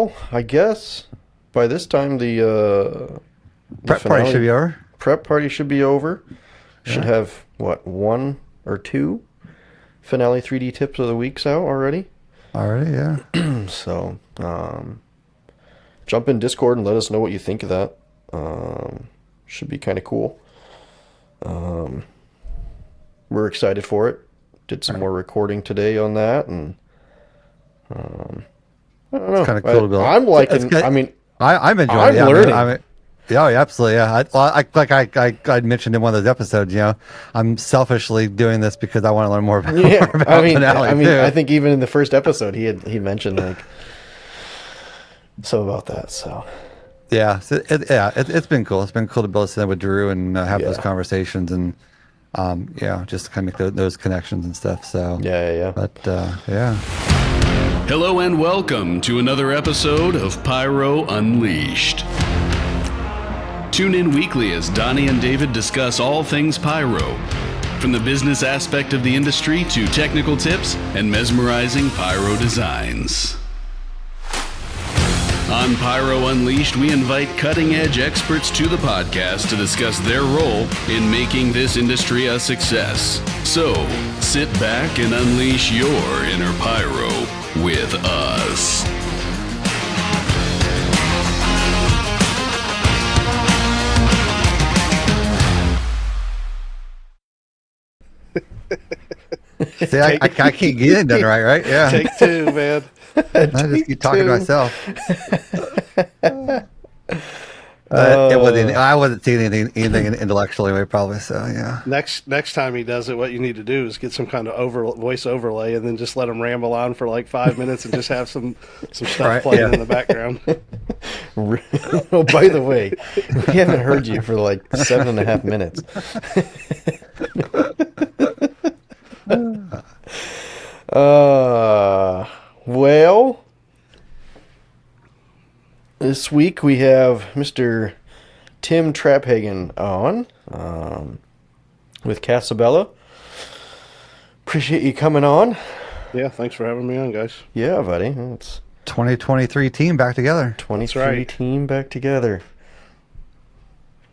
Well, I guess by this time the Prep party should be over. Prep party should be over. Should Yeah. have, what, 1 or 2 finale 3D tips of the weeks out already. Already, yeah. So, jump in Discord and let us know what you think of that. Should be kind of cool. We're excited for it. Did some more recording today on that, and I don't know. It's kind of cool to be I'm liking. I mean, I'm enjoying I'm it. Yeah, learning. Yeah, absolutely. Yeah, I mentioned in one of those episodes. I'm selfishly doing this because I want to learn more about. Yeah, more about finale, too. I think even in the first episode, he mentioned about that. So yeah, it's been cool. It's been cool to be able to sit down with Drew and have those conversations and just kind of make those connections and stuff. So yeah. But yeah. Hello and welcome to another episode of Pyro Unleashed. Tune in weekly as Donnie and David discuss all things pyro, from the business aspect of the industry to technical tips and mesmerizing pyro designs. On Pyro Unleashed, we invite cutting-edge experts to the podcast to discuss their role in making this industry a success. So, sit back and unleash your inner pyro with us. See, I can't get it done right? Yeah. Take 2, man. I just keep talking to myself. I wasn't seeing anything intellectual anyway, probably. So yeah. Next time he does it, what you need to do is get some kind of voice overlay, and then just let him ramble on for like 5 minutes, and just have some stuff playing in the background. Oh, by the way, we haven't heard you for like 7.5 minutes. Well, this week we have Mr. Tim Traphagan on with Casabella. Appreciate you coming on. Yeah, thanks for having me on, guys. Yeah, buddy. It's 2023 team back together. 23 team back together.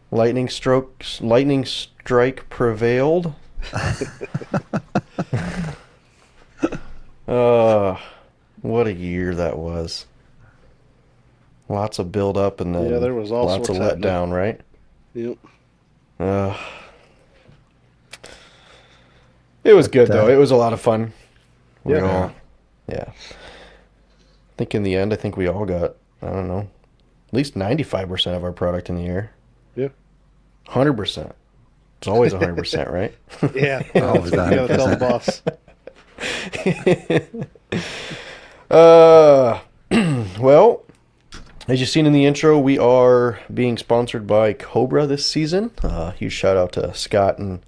Lightning strike prevailed. What a year that was. Lots of build up and then there was all lots of sorts letdown, right? Yep. It was good though. It was a lot of fun. Yeah. I think in the end, we all got, I don't know, at least 95% of our product in the air. Yeah. 100%. It's always 100%, right? Yeah. Always You gotta tell the boss. Well, as you've seen in the intro, we are being sponsored by Cobra this season. Huge shout out to Scott and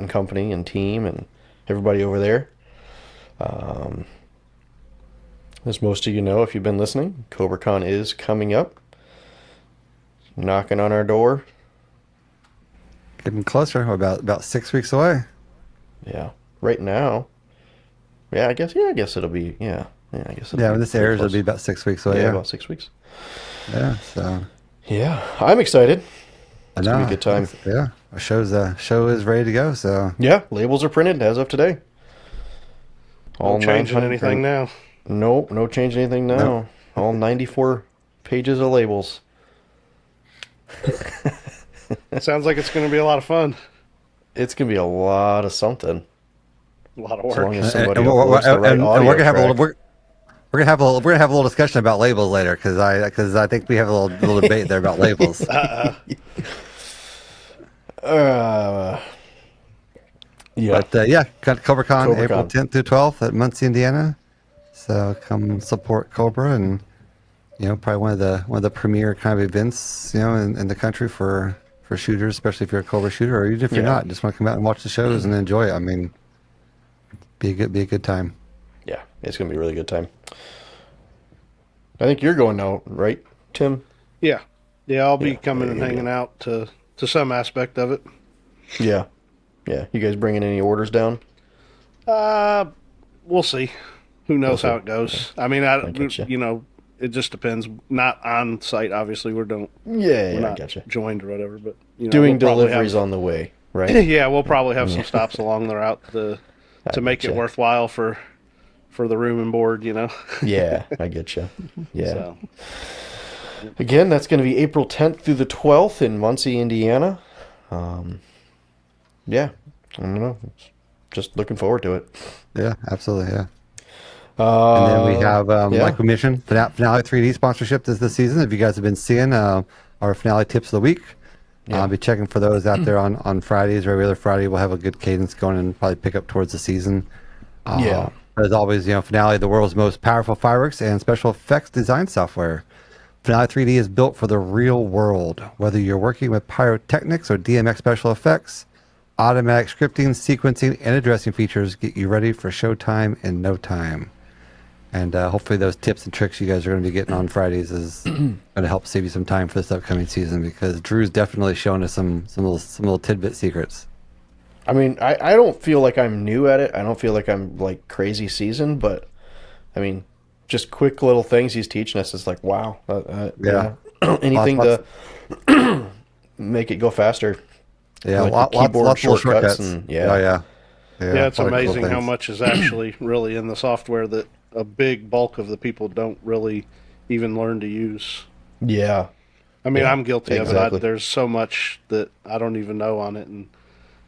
company and team and everybody over there. As most of you know, if you've been listening, CobraCon is coming up, knocking on our door. Getting closer. We're about 6 weeks away. Yeah, right now. Yeah, I guess it'll be. Yeah, I guess. When this airs, it'll be about 6 weeks away. Yeah, about 6 weeks. Yeah. So. Yeah, I'm excited. It's gonna be a good time. Yeah, our show is ready to go. So. Yeah, labels are printed as of today. All changing 900 anything now. Nope, no change anything now. Nope. All 94 pages of labels. Sounds like it's going to be a lot of fun. It's gonna be a lot of something. A lot of As work. long as somebody And uploads the right we're audio gonna have track. we're gonna have a little discussion about labels later because I think we have a little debate there about labels. Yeah. But CobraCon CobraCon. April 10th through 12th at Muncie, Indiana. So come support Cobra and probably one of the premier kind of events in the country for shooters, especially if you're a Cobra shooter, or even if you're not, just want to come out and watch the shows and enjoy it. I mean, be a good time. Yeah, it's gonna be a really good time. I think you're going now, right, Tim? Yeah. I'll be coming and hanging out to some aspect of it. Yeah. You guys bringing any orders down? We'll see. Who knows how it goes? I mean, I get ya. it just depends. Not on site, obviously. We're I not gotcha. joined or whatever, but Doing deliveries on the way, right? Yeah, we'll probably have some stops along the route to make it worthwhile for the room and board, Yeah, I get you. Yeah. So. Again, that's going to be April 10th through the 12th in Muncie, Indiana. Yeah, I don't know. Just looking forward to it. Yeah, absolutely. Yeah. And then we have, like we mentioned, Finale 3D sponsorship this season. If you guys have been seeing our Finale tips of the week, I'll be checking for those out there on Fridays or every other Friday. We'll have a good cadence going and probably pick up towards the season. As always, Finale, the world's most powerful fireworks and special effects design software. Finale 3D is built for the real world. Whether you're working with pyrotechnics or DMX special effects, automatic scripting, sequencing, and addressing features get you ready for showtime in no time. And hopefully those tips and tricks you guys are going to be getting on Fridays is going to help save you some time for this upcoming season, because Drew's definitely showing us some little tidbit secrets. I mean, I don't feel like I'm new at it. I don't feel like I'm like crazy seasoned, but I mean, just quick little things he's teaching us is like, wow. Anything to make it go faster. Yeah, like lots of shortcuts. And, Yeah, it's amazing how much is actually really in the software that a big bulk of the people don't really even learn to use. Yeah. I mean, I'm guilty of exactly. it. There's so much that I don't even know on it, and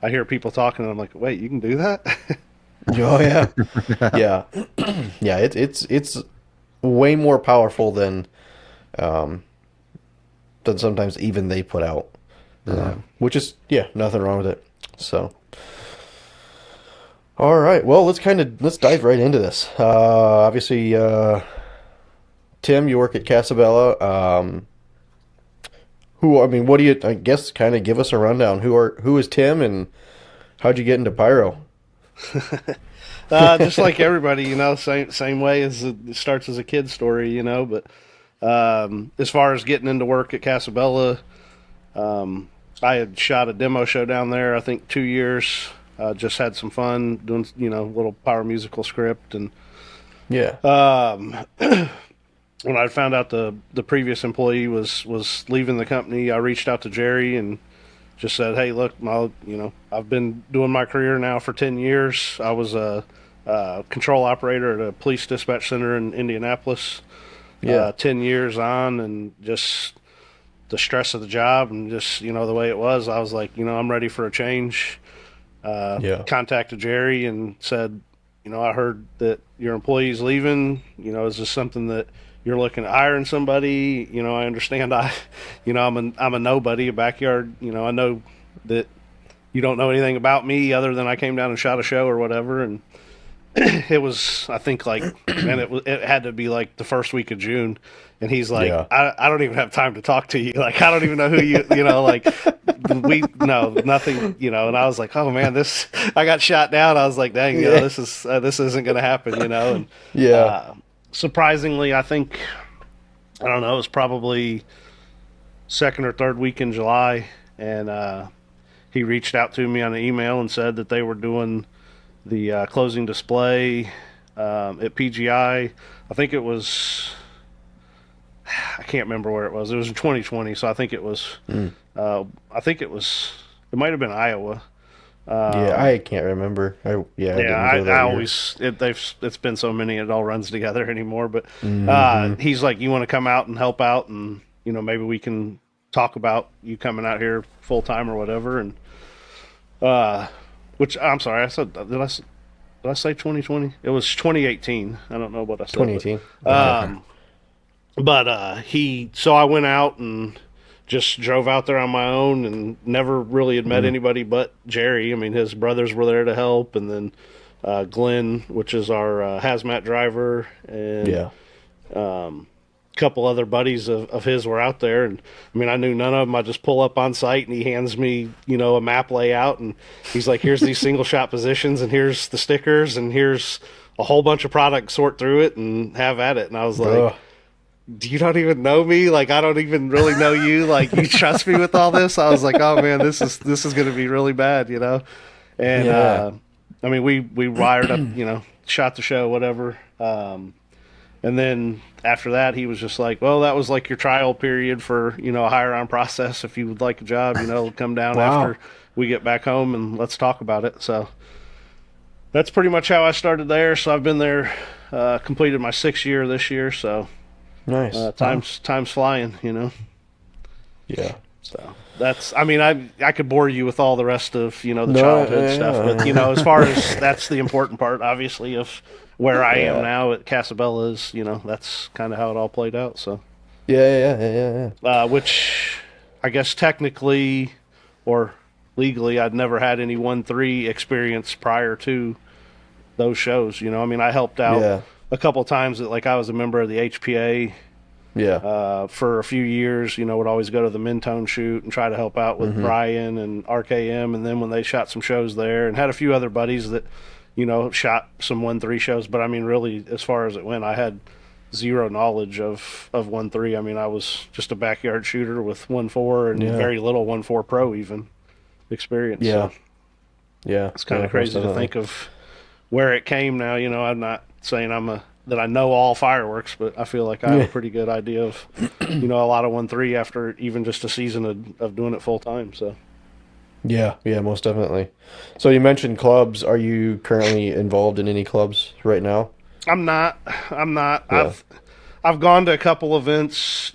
I hear people talking, and I'm like, wait, you can do that? Oh yeah, yeah, yeah. It's way more powerful than sometimes even they put out. Which is nothing wrong with it. So, all right. Well, let's dive right into this. Obviously, Tim, you work at Casabella. What do you? I guess kind of give us a rundown. Who is Tim, and how'd you get into pyro? Just like everybody, same way as it starts as a kid story, But as far as getting into work at Casabella, I had shot a demo show down there, I think 2 years. Just had some fun doing, a little power musical script. And when I found out the previous employee was leaving the company, I reached out to Jerry and just said, hey, look, I've been doing my career now for 10 years. I was a control operator at a police dispatch center in Indianapolis. 10 years on, and just the stress of the job and just, the way it was, I was like, I'm ready for a change. Contacted Jerry and said, I heard that your employee's leaving. Is this something that you're looking at hiring somebody? I understand I'm a nobody, a backyard. I know that you don't know anything about me other than I came down and shot a show or whatever. And it was, I think, like, man, it had to be like the first week of June. And he's like, I don't even have time to talk to you. Like, I don't even know who you, nothing, and I was like, oh man, I got shot down. I was like, dang, this isn't going to happen, and surprisingly, I think, I don't know, it was probably second or third week in July. And, he reached out to me on an email and said that they were doing the closing display at PGI. I think it was, I can't remember where it was. It was in 2020, so I think it was. It might have been Iowa. I can't remember. It's been so many, it all runs together anymore. But he's like, you want to come out and help out, and maybe we can talk about you coming out here full time or whatever. And which, I'm sorry, I said, did I say 2020? It was 2018. I don't know what I said. 2018. So I went out and just drove out there on my own and never really had met anybody but Jerry. I mean, his brothers were there to help, and then Glenn, which is our hazmat driver, and couple other buddies of his were out there. And I mean, I knew none of them. I just pull up on site and he hands me, a map layout, and he's like, here's these single shot positions, and here's the stickers, and here's a whole bunch of product, sort through it and have at it. And I was like, you don't even know me. Like, I don't even really know you. Like, you trust me with all this? I was like, oh man, this is going to be really bad, And, I mean, we wired up, shot the show, whatever. And then after that, he was just like, well, that was like your trial period for, a hire on process. If you would like a job, come down Wow. after we get back home and let's talk about it. So that's pretty much how I started there. So I've been there, completed my 6th year this year. So Nice. time's flying, Yeah. So that's, I could bore you with all the rest of, the No, childhood yeah, stuff, yeah. but, as far as that's the important part, obviously, of where I am Yeah. now at Casabella is, that's kind of how it all played out. So, Yeah. which I guess technically or legally, I'd never had any 1-3 experience prior to those shows. I helped out Yeah. a couple times that, like, I was a member of the HPA Yeah. for a few years. Would always go to the Mentone shoot and try to help out with Brian and RKM. And then when they shot some shows there, and had a few other buddies that, shot some 1-3 shows. But really, as far as it went, I had zero knowledge of 1-3. I was just a backyard shooter with 1-4 and Yeah. very little 1-4 pro even experience. Yeah. So Yeah. it's kind Yeah, of crazy most to think of where it came now. I'm not saying that I know all fireworks, but I feel like I have a pretty good idea of, a lot of 1-3 after even just a season of doing it full time. So Yeah, most definitely. So you mentioned clubs. Are you currently involved in any clubs right now? I'm not. Yeah. I've gone to a couple events,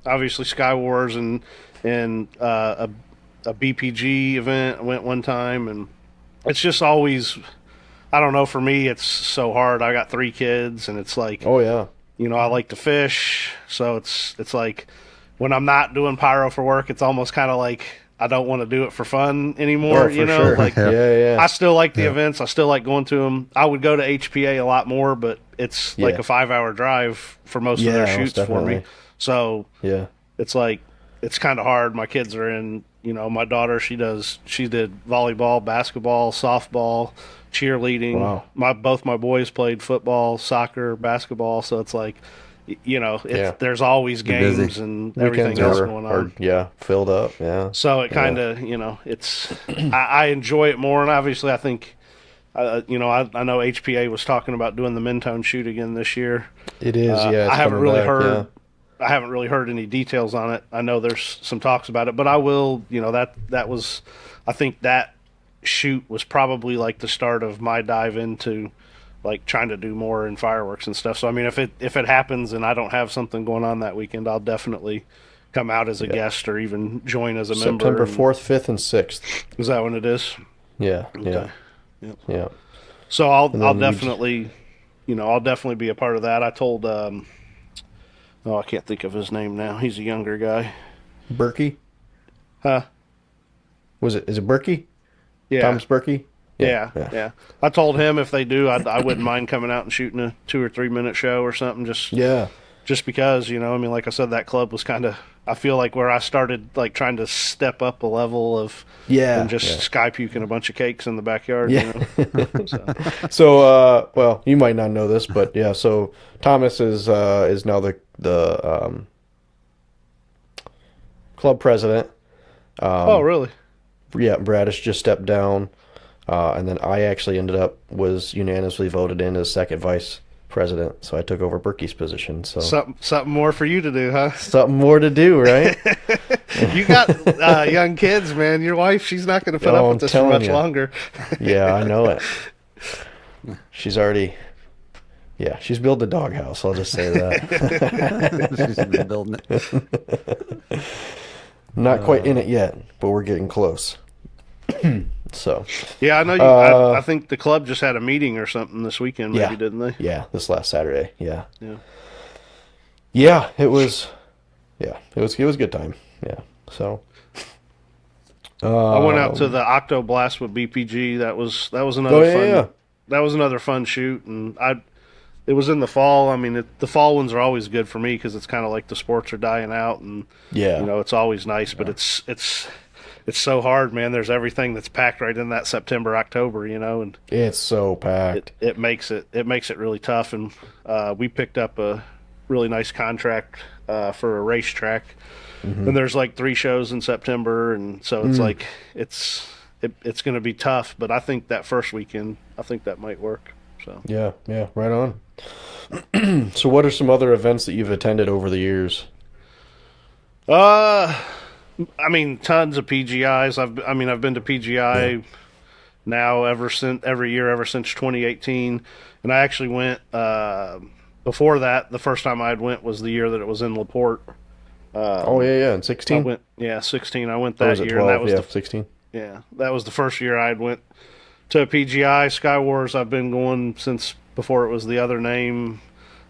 obviously Skywars and a BPG event. I went one time, and it's just always, I don't know, for me it's so hard. I got 3 kids, and it's like, Oh yeah. I like to fish, so it's like when I'm not doing pyro for work, it's almost kind of like I don't want to do it for fun anymore. Oh, for sure. Like Yeah. I still like the events. I still like going to them. I would go to HPA a lot more, but it's like Yeah. a 5-hour drive for most of Yeah, their most shoots for me. definitely. So Yeah. it's like, it's kind of hard. My kids are in, my daughter, she did volleyball, basketball, softball, cheerleading. Wow. Both my boys played football, soccer, basketball. So it's like, there's always busy. games and everything Weekends else are, going on. filled up. Yeah. So it kind of, it's, I enjoy it more. And obviously I think, I know HPA was talking about doing the Mentone shoot again this year. It is. Yeah. It's I haven't coming really back, heard, yeah. I haven't really heard any details on it. I know there's some talks about it, but I will, that was, I think that shoot was probably like the start of my dive into like trying to do more in fireworks and stuff. So, if it happens and I don't have something going on that weekend, I'll definitely come out as a guest or even join as a member. September 4th, 5th, and 6th. Is that when it is? Yeah. Okay. Yeah. Yep. Yeah. So I'll then definitely, I'll definitely be a part of that. I told, I can't think of his name now. He's a younger guy. Berkey? Huh? Is it Berkey? Yeah. Thomas Berkey? Yeah. I told him if they do, I wouldn't mind coming out and shooting a 2 or 3 minute show or something. Just because, like I said, that club was kind of, I feel like where I started like trying to step up a level of, and just sky puking a bunch of cakes in the backyard. Yeah. So, So, well, you might not know this, but yeah. So Thomas is now the club president. oh, really? Yeah, Bradish just stepped down, and then I actually was unanimously voted in as second vice president. So I took over Berkey's position. So Something more for you to do, huh? something more to do, right? You got young kids, man. Your wife, she's not going to put up I'm with this for telling much ya. longer. Yeah, I know it. She's already. Yeah, she's built a doghouse. I'll just say that. She's been building it. Not quite in it yet, but we're getting close. So. Yeah, I know. I think the club just had a meeting or something this weekend, maybe, Yeah. didn't they? Yeah, this last Saturday. Yeah. Yeah. Yeah, it was. Yeah, it was a good time. Yeah. So. I went out to the Octo Blast with BPG. That was another fun. yeah. That was another fun shoot, and it was in the fall. The fall ones are always good for me because it's kind of like the sports are dying out, and Yeah. it's always nice. But it's so hard, man. There's everything that's packed right in that September, October, and It's so packed. it makes it really tough. And we picked up a really nice contract for a racetrack, and there's like 3 shows in September, and so it's like it's going to be tough. But I think that first weekend, I think that might work. So Yeah, right on. So what are some other events that you've attended over the years? I mean, tons of PGIs. I've been to PGI now every year ever since 2018, and I actually went before that. The first time I went was the year that it was in LaPorte. Oh yeah, in 16. I went 16. I went Or that was it year, 12? and that was Yeah, the 16. that was the first year I had went to a PGI. Skywars, I've been going since before it was the other name.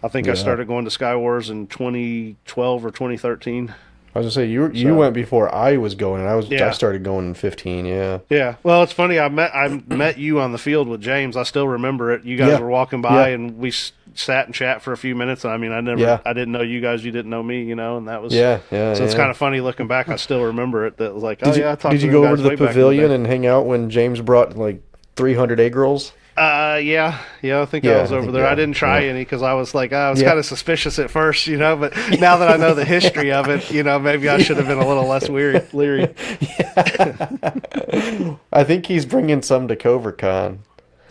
I think I Yeah. started going to Skywars in 2012 or 2013. I was gonna say you So- went before I was going, and I Yeah. started going in 15. Yeah. Yeah, well, it's funny. I met you on the field with James. I still remember it. You guys Yeah. were walking by, Yeah. and we sat and chat for a few minutes. I mean, Yeah. I didn't know you guys. You didn't know me, and that was Yeah. So it's yeah. kind of funny looking back. I still remember it. That was like, oh Did you, yeah, I talked did to you them go over guys to the way back in pavilion day. and hang out when James brought like 300 egg rolls? Yeah. I think Yeah, I was I over think, there. yeah. I didn't try Yeah. any because I was like, I was Yeah. kind of suspicious at first, but now that I know the history of it, maybe I should have been a little less leery. I think he's bringing some to CoverCon.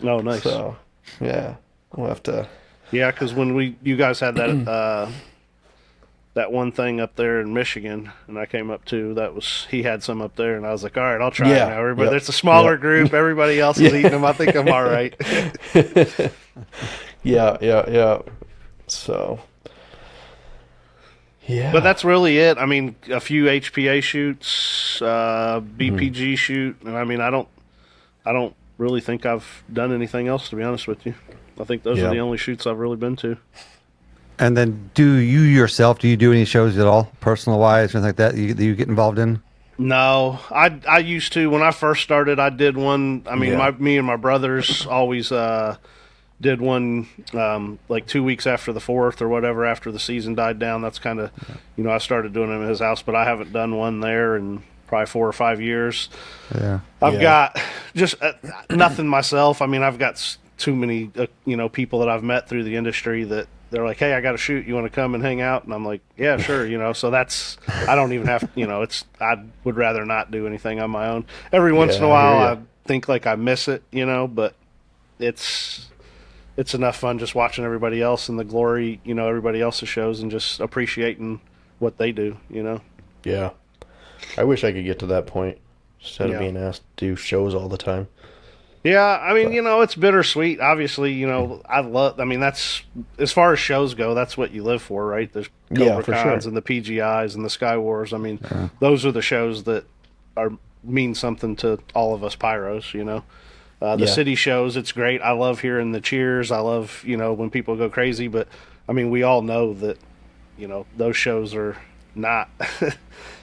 Oh, nice. So, yeah, we'll have to. Yeah, because when you guys had that that one thing up there in Michigan, and I came up too. He had some up there, and I was like, all right, I'll try Yeah, it now. Everybody, yep, there's a smaller yep. group. Everybody else is eating them. I think I'm all right. Yeah. So, yeah. But that's really it. I mean, a few HPA shoots, BPG shoot. I mean, I don't really think I've done anything else, to be honest with you. I think those Yeah. are the only shoots I've really been to. And then, do you do any shows at all, personal wise, or anything like that? That you get involved in? No, I used to when I first started. I did one. I mean, Yeah. me and my brothers always did one like 2 weeks after the 4th or whatever after the season died down. That's kind of I started doing them at his house, but I haven't done one there in probably 4 or 5 years. Yeah. I've got just nothing myself. I mean, I've got too many people that I've met through the industry that. They're like, hey, I got to shoot. You want to come and hang out? And I'm like, yeah, sure. So that's, I don't even have, I would rather not do anything on my own. Every once in a I while, hear ya. I think like I miss it, but it's enough fun just watching everybody else and the glory, everybody else's shows and just appreciating what they do, Yeah. I wish I could get to that point instead Yeah. of being asked to do shows all the time. Yeah, I mean, it's bittersweet. Obviously, that's as far as shows go, that's what you live for, right? There's Yeah, Cobra for Cons sure. and the PGIs and the Skywars. I mean, those are the shows that mean something to all of us pyros, The Yeah. city shows, it's great. I love hearing the cheers. I love, when people go crazy. But, I mean, we all know that, those shows are not...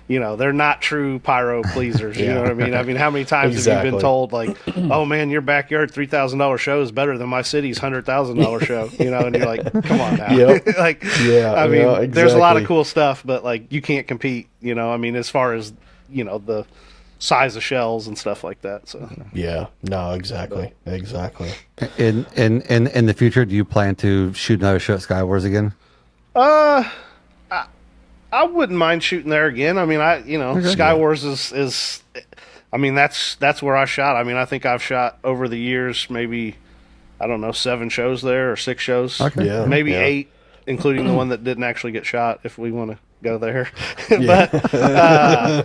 they're not true pyro pleasers. You know what I mean? I mean, how many times have you Exactly. been told, like, oh, man, your backyard $3,000 show is better than my city's $100,000 show, and you're like, come on now. Yep. Like, Yeah, I mean, yeah, there's a lot of exactly. cool stuff, but, like, you can't compete, I mean, as far as, the size of shells and stuff like that. So, Yeah. No, exactly. In the future, do you plan to shoot another show at Skywars again? I wouldn't mind shooting there again. I mean, Skywars is I mean, that's where I shot. I mean, I think I've shot over the years, maybe, I don't know, 7 shows there or 6 shows. Okay. Yeah. Maybe yeah. 8, including the one that didn't actually get shot, if we want to go there. Yeah.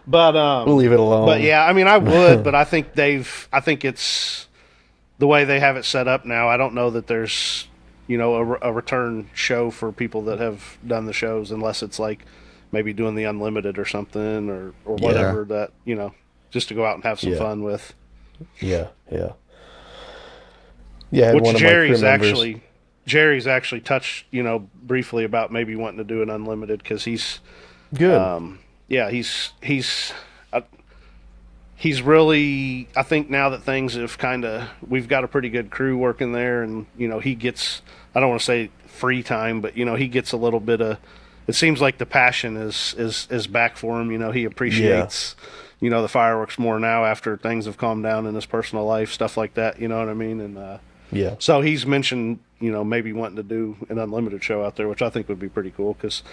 But We'll leave it alone. But yeah, I mean, I would, but I think it's the way they have it set up now. I don't know that there's, a return show for people that have done the shows, unless it's like maybe doing the unlimited or something or whatever that, just to go out and have some Yeah. fun with. Yeah. Yeah, I had Which one of my crew members- Jerry's actually touched, briefly about maybe wanting to do an unlimited because he's, Good. yeah, he's really, I think now that things have we've got a pretty good crew working there, and he gets, I don't want to say free time, but he gets a little bit of, it seems like the passion is back for him. He appreciates the fireworks more now after things have calmed down in his personal life, stuff like that, you know what I mean? And Yeah. so he's mentioned maybe wanting to do an unlimited show out there, which I think would be pretty cool because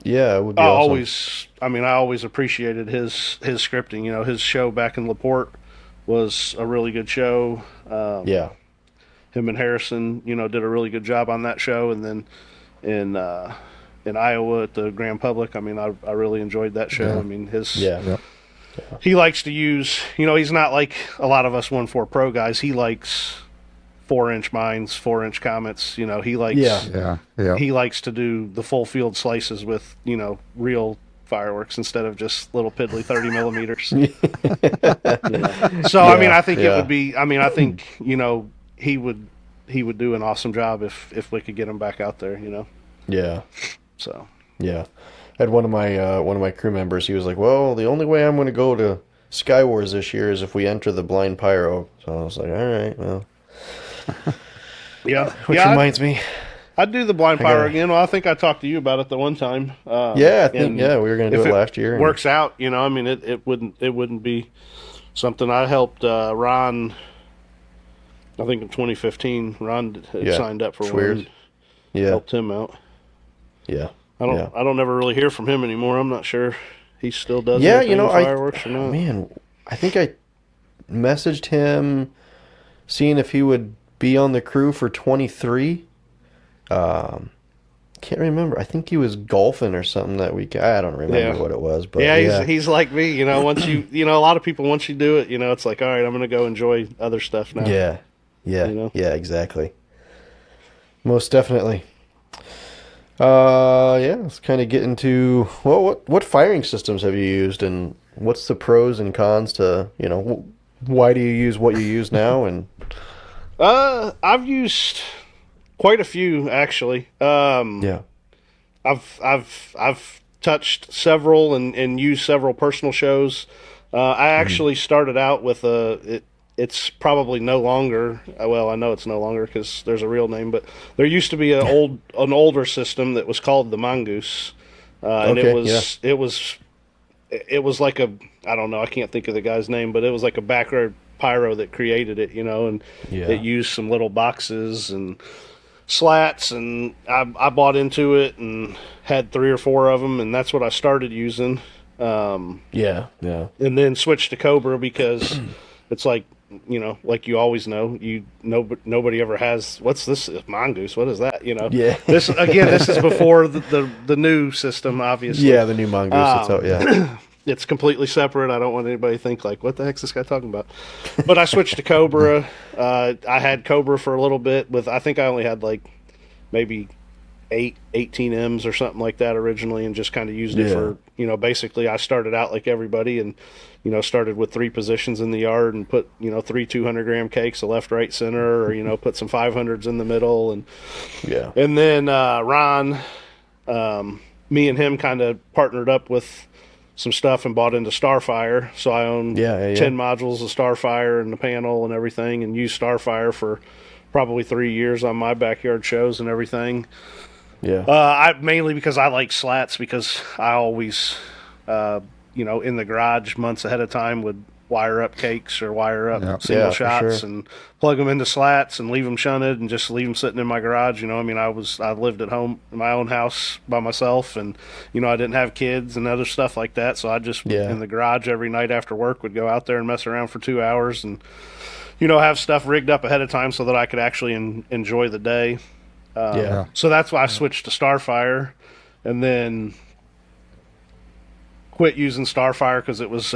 Yeah, it would be awesome. I always appreciated his scripting. His show back in LaPorte was a really good show. Yeah. him and Harrison, did a really good job on that show. And then in Iowa at the Grand Public, I mean, I really enjoyed that show. I mean, he likes to use, he's not like a lot of us 1.4 Pro guys. He likes 4-inch mines, 4-inch comets. He likes he likes to do the full field slices with real fireworks instead of just little piddly 30 millimeters. So I mean, I think it would be. I mean, I think he would do an awesome job if we could get him back out there. Yeah. So. Yeah. I had one of my crew members. He was like, "Well, the only way I'm going to go to Skywars this year is if we enter the blind pyro." So I was like, "All right, well." Yeah. Which reminds me, I'd do the blind pyro again. Well, I think I talked to you about it the one time. I think we were going to do it last year. Works out, I mean, it wouldn't be something. I helped Ron. I think in 2015, Ron had signed up for one. Helped him out. Yeah. I don't ever really hear from him anymore. I'm not sure he still does anything with fireworks or not. Man, I think I messaged him seeing if he would be on the crew for 23. Can't remember. I think he was golfing or something that week. I don't remember what it was, but he's like me. Once you, a lot of people, once you do it, it's like, all right, I'm going to go enjoy other stuff now. Yeah, exactly. Most definitely. Let's kind of get into, well, what firing systems have you used, and what's the pros and cons to, why do you use what you use now? And I've used quite a few actually. I've touched several and used several personal shows. I actually started out with it's probably no longer. Well, I know it's no longer because there's a real name, but there used to be an older system that was called the Mongoose, and it was like a, I don't know, I can't think of the guy's name, but it was like a backyard pyro that created it, and it used some little boxes and slats, and I bought into it and had 3 or 4 of them, and that's what I started using. And then switched to Cobra because it's like, like you always know, nobody ever has. What's this Mongoose? What is that? This is before the new system, obviously. Yeah, the new Mongoose. It's completely separate. I don't want anybody to think like, what the heck's this guy talking about? But I switched to Cobra. I had Cobra for a little bit I think I only had like maybe 18 M's or something like that originally, and just kind of used it for, basically I started out like everybody and, started with 3 positions in the yard and put, 3 200-gram cakes, a left, right, center, or, put some 500s in the middle. And then Ron, me and him kind of partnered up with some stuff and bought into Starfire. So I own 10 modules of Starfire and the panel and everything, and used Starfire for probably 3 years on my backyard shows and everything. I mainly because I like slats, because I always, in the garage months ahead of time would wire up cakes or wire up single shots and plug them into slats and leave them shunted and just leave them sitting in my garage. I mean, I lived at home in my own house by myself, and, I didn't have kids and other stuff like that. So I just, in the garage every night after work, would go out there and mess around for 2 hours and, have stuff rigged up ahead of time so that I could actually enjoy the day. So that's why I switched to Starfire, and then quit using Starfire because it was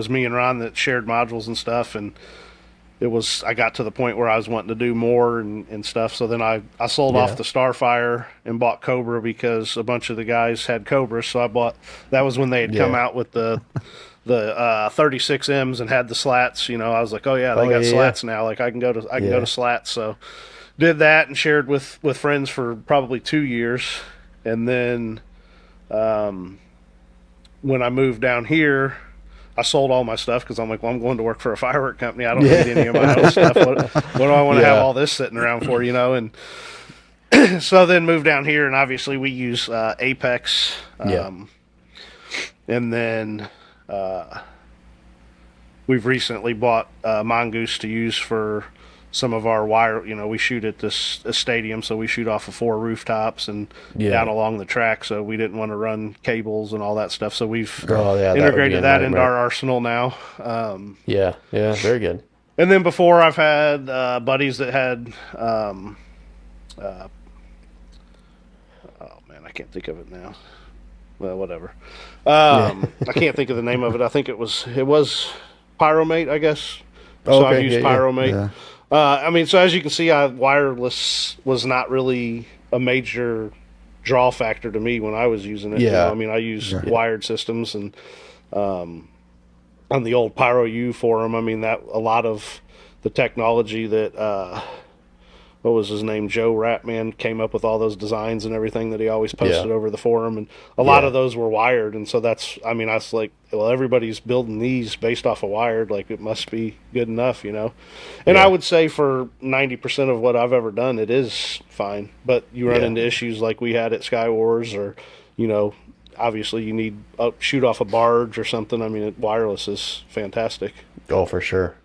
me and Ron that shared modules and stuff, and I got to the point where I was wanting to do more and stuff. So then I sold off the Starfire and bought Cobra because a bunch of the guys had Cobra. So that was when they had come out with the 36 M's and had the slats. I was like, oh yeah, they got slats now. Like I can go to slats. So did that and shared with friends for probably 2 years, and then when I moved down here, I sold all my stuff because I'm like, well, I'm going to work for a firework company. I don't need any of my own stuff. What do I want to have all this sitting around for, And so then moved down here, and obviously we use Apex. And then we've recently bought Mongoose to use for some of our wire. We shoot at a stadium, so we shoot off of 4 rooftops and down along the track, so we didn't want to run cables and all that stuff. So we've integrated that into our arsenal now. Very good. And then before, I've had buddies that had, oh man, I can't think of it now. Well, whatever. I can't think of the name of it. I think it was Pyromate, I guess. So I've used Pyromate. Yeah. I mean, so as you can see, wireless was not really a major draw factor to me when I was using it. Yeah. You know? I mean, I use wired systems, and on the old Pyro U forum, I mean, that a lot of the technology that what was his name, Joe Ratman, came up with all those designs and everything that he always posted over the forum, and a lot of those were wired. And so that's, I mean, I was like, well, everybody's building these based off of wired, like it must be good enough, you know. And I would say for 90% of what I've ever done, it is fine. But you run into issues like we had at Skywars, or, you know, obviously you need shoot off a barge or something. I mean, wireless is fantastic. Oh, for sure.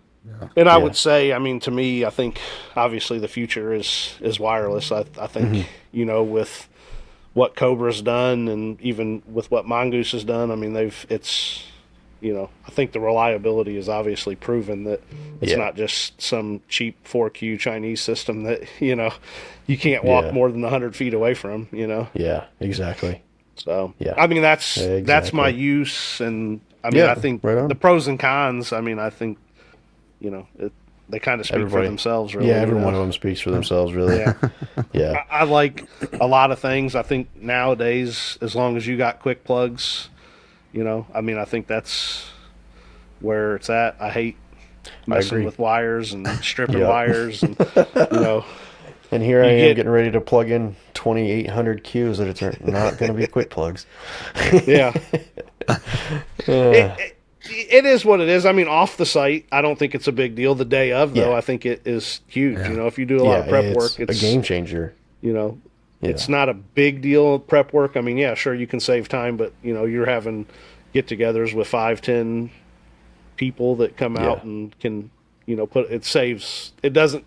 And I would say, I mean, to me, I think obviously the future is wireless. I think, you know, with what Cobra's done and even with what Mongoose has done, I mean, it's, you know, I think the reliability is obviously proven that it's not just some cheap 4Q Chinese system that, you know, you can't walk more than 100 feet away from, you know? Yeah, exactly. So, I mean, that's my use. And I mean, I think the pros and cons, I mean, I think, you know, they kind of speak for themselves, really. Yeah, every one of them speaks for themselves, really. I like a lot of things. I think nowadays, as long as you got quick plugs, you know, I mean, I think that's where it's at. I hate messing with wires and stripping wires, and, you know. And here I am getting ready to plug in 2,800 Qs that are not going to be quick plugs. It is what it is. I mean, off the site, I don't think it's a big deal. The day of, though, I think it is huge. You know, if you do a lot of prep work, it's a game changer. You know, it's not a big deal prep work. I mean, yeah, sure, you can save time, but, you know, you're having get-togethers with 5-10 people that come out and can, you know, it saves. It doesn't.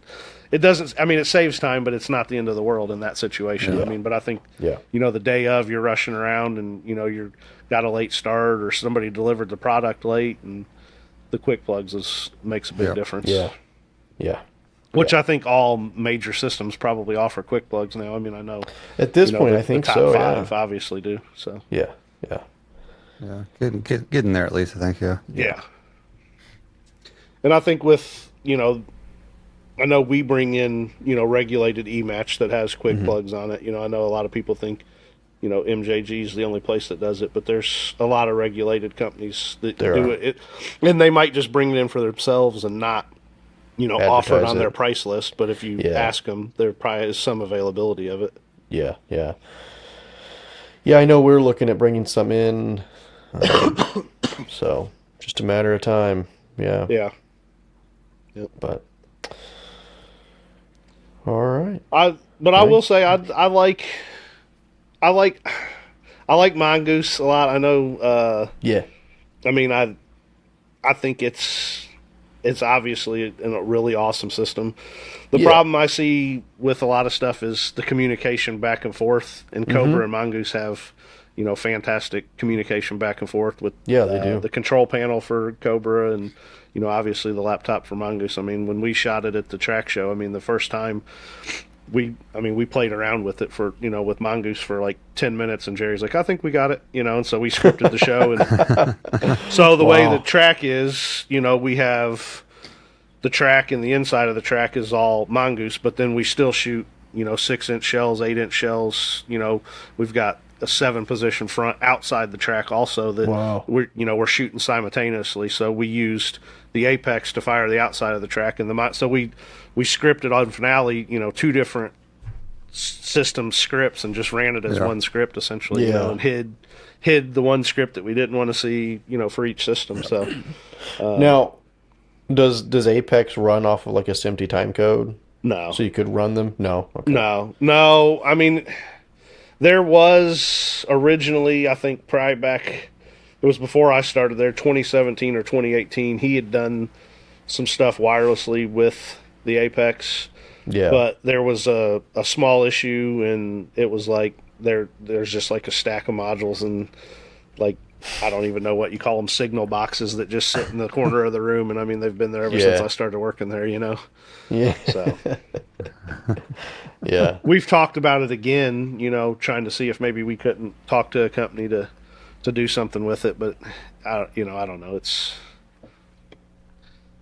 I mean, it saves time, but it's not the end of the world in that situation. I mean, but I think, you know, the day of, you're rushing around, and, you know, you're got a late start, or somebody delivered the product late, and the quick plugs makes a big difference. Which I think all major systems probably offer quick plugs now. I mean, I know at this point, I think the top 5 obviously do. So getting there at least, I think. Yeah. And I think with, you know, I know we bring in, you know, regulated E-match that has quick plugs on it. You know, I know a lot of people think, you know, MJG is the only place that does it, but there's a lot of regulated companies that do it. And they might just bring it in for themselves and not, you know, offer it on their price list. But if you ask them, there probably is some availability of it. Yeah, I know we're looking at bringing some in, so just a matter of time. Yeah. But all right. I will say I like Mongoose a lot. I know. I mean, I think it's obviously a really awesome system. The problem I see with a lot of stuff is the communication back and forth. And Cobra and Mongoose have, you know, fantastic communication back and forth with they do. The control panel for Cobra, and, you know, obviously the laptop for Mongoose. I mean, when we shot it at the track show, I mean, the first time we played around with it for, you know, with Mongoose for like 10 minutes, and Jerry's like, I think we got it, you know, and so we scripted the show. And so the way the track is, you know, we have the track, and the inside of the track is all Mongoose, but then we still shoot, you know, 6-inch shells, 8-inch shells. You know, we've got a 7-position front outside the track also that we're shooting simultaneously. So we used the Apex to fire the outside of the track, and so we scripted on Finale, you know, 2 different system scripts, and just ran it as one script essentially, you know, and hid the one script that we didn't want to see, you know, for each system. So now, does Apex run off of like a SMPTE time code? No. So you could run them? No. Okay. No. I mean, there was originally, I think, probably back, it was before I started there, 2017 or 2018. He had done some stuff wirelessly with the Apex. Yeah. But there was a small issue, and it was like there's just like a stack of modules, and like I don't even know what you call them, signal boxes that just sit in the corner of the room. And I mean, they've been there ever since I started working there, Yeah. So, Yeah. we've talked about it again, trying to see if maybe we couldn't talk to a company to do something with it. But, I don't know.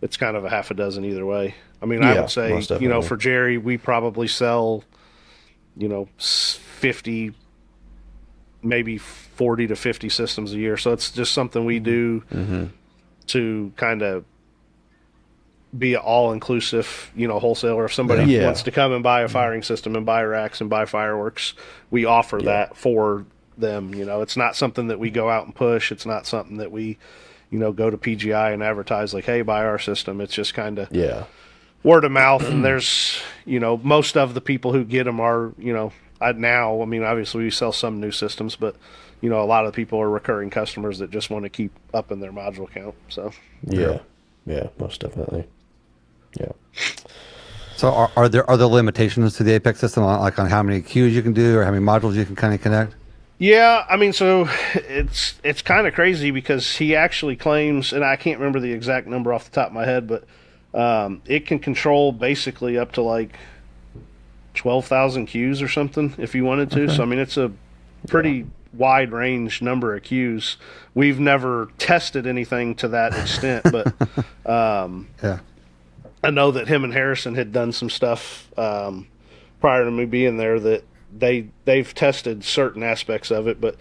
It's kind of a half a dozen either way. I mean, I would say, most definitely. for Jerry, we probably sell, 50, maybe 40 to 50 systems a year. So it's just something we do to kind of be an all-inclusive, wholesaler. If somebody wants to come and buy a firing system and buy racks and buy fireworks, we offer that for them. It's not something that we go out and push. It's not something that we, go to PGI and advertise like, hey, buy our system. It's just kind of word of mouth. And there's, most of the people who get them are, now, I mean, obviously we sell some new systems, but, a lot of people are recurring customers that just want to keep up in their module count. So, Yeah, most definitely. Yeah. So are there limitations to the Apex system, like on how many queues you can do or how many modules you can kind of connect? Yeah, I mean, so it's kind of crazy because he actually claims, and I can't remember the exact number off the top of my head, but it can control basically up to like 12,000 queues or something if you wanted to. Okay. So I mean, it's a pretty wide range number of queues. We've never tested anything to that extent, but I know that him and Harrison had done some stuff prior to me being there that they've tested certain aspects of it, but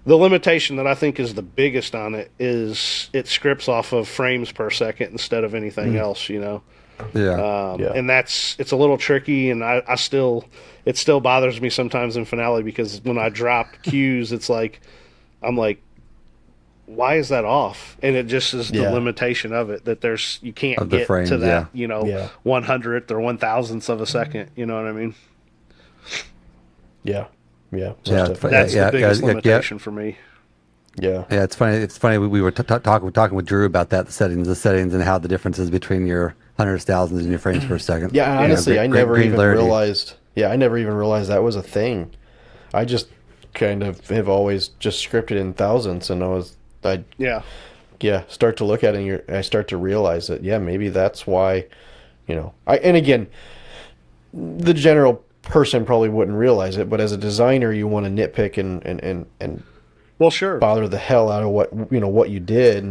the limitation that I think is the biggest on it is it scripts off of frames per second instead of anything else, And it's a little tricky, and it still bothers me sometimes in Finale because when I drop cues, it's like, I'm like, why is that off? And it just is the limitation of it, that you can't get frames, to that, 100th or 1,000th of a second. You know what I mean? Yeah. That's the biggest limitation for me. Yeah, it's funny. It's funny. We were talking with Drew about that, the settings, and how the differences between your hundreds, thousands, and your frames per second. Yeah, honestly, I never even realized. Yeah, I never even realized that was a thing. I just kind of have always just scripted in thousands, and start to look at it, and I start to realize that maybe that's why, and again, the general person probably wouldn't realize it, but as a designer, you want to nitpick and well, sure, bother the hell out of what you did,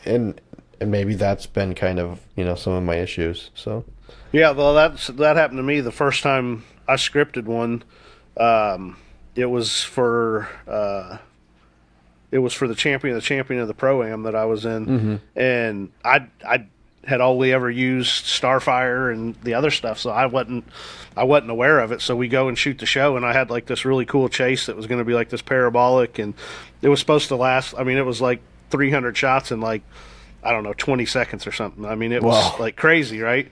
and maybe that's been kind of some of my issues. So well, that happened to me the first time I scripted one. It was for the champion of the Pro-Am that I was in, and I had only ever used Starfire and the other stuff, so I wasn't aware of it. So we go and shoot the show, and I had like this really cool chase that was going to be like this parabolic, and it was supposed to last. I mean, it was like 300 shots in like, I don't know, 20 seconds or something. I mean, it was like crazy, right?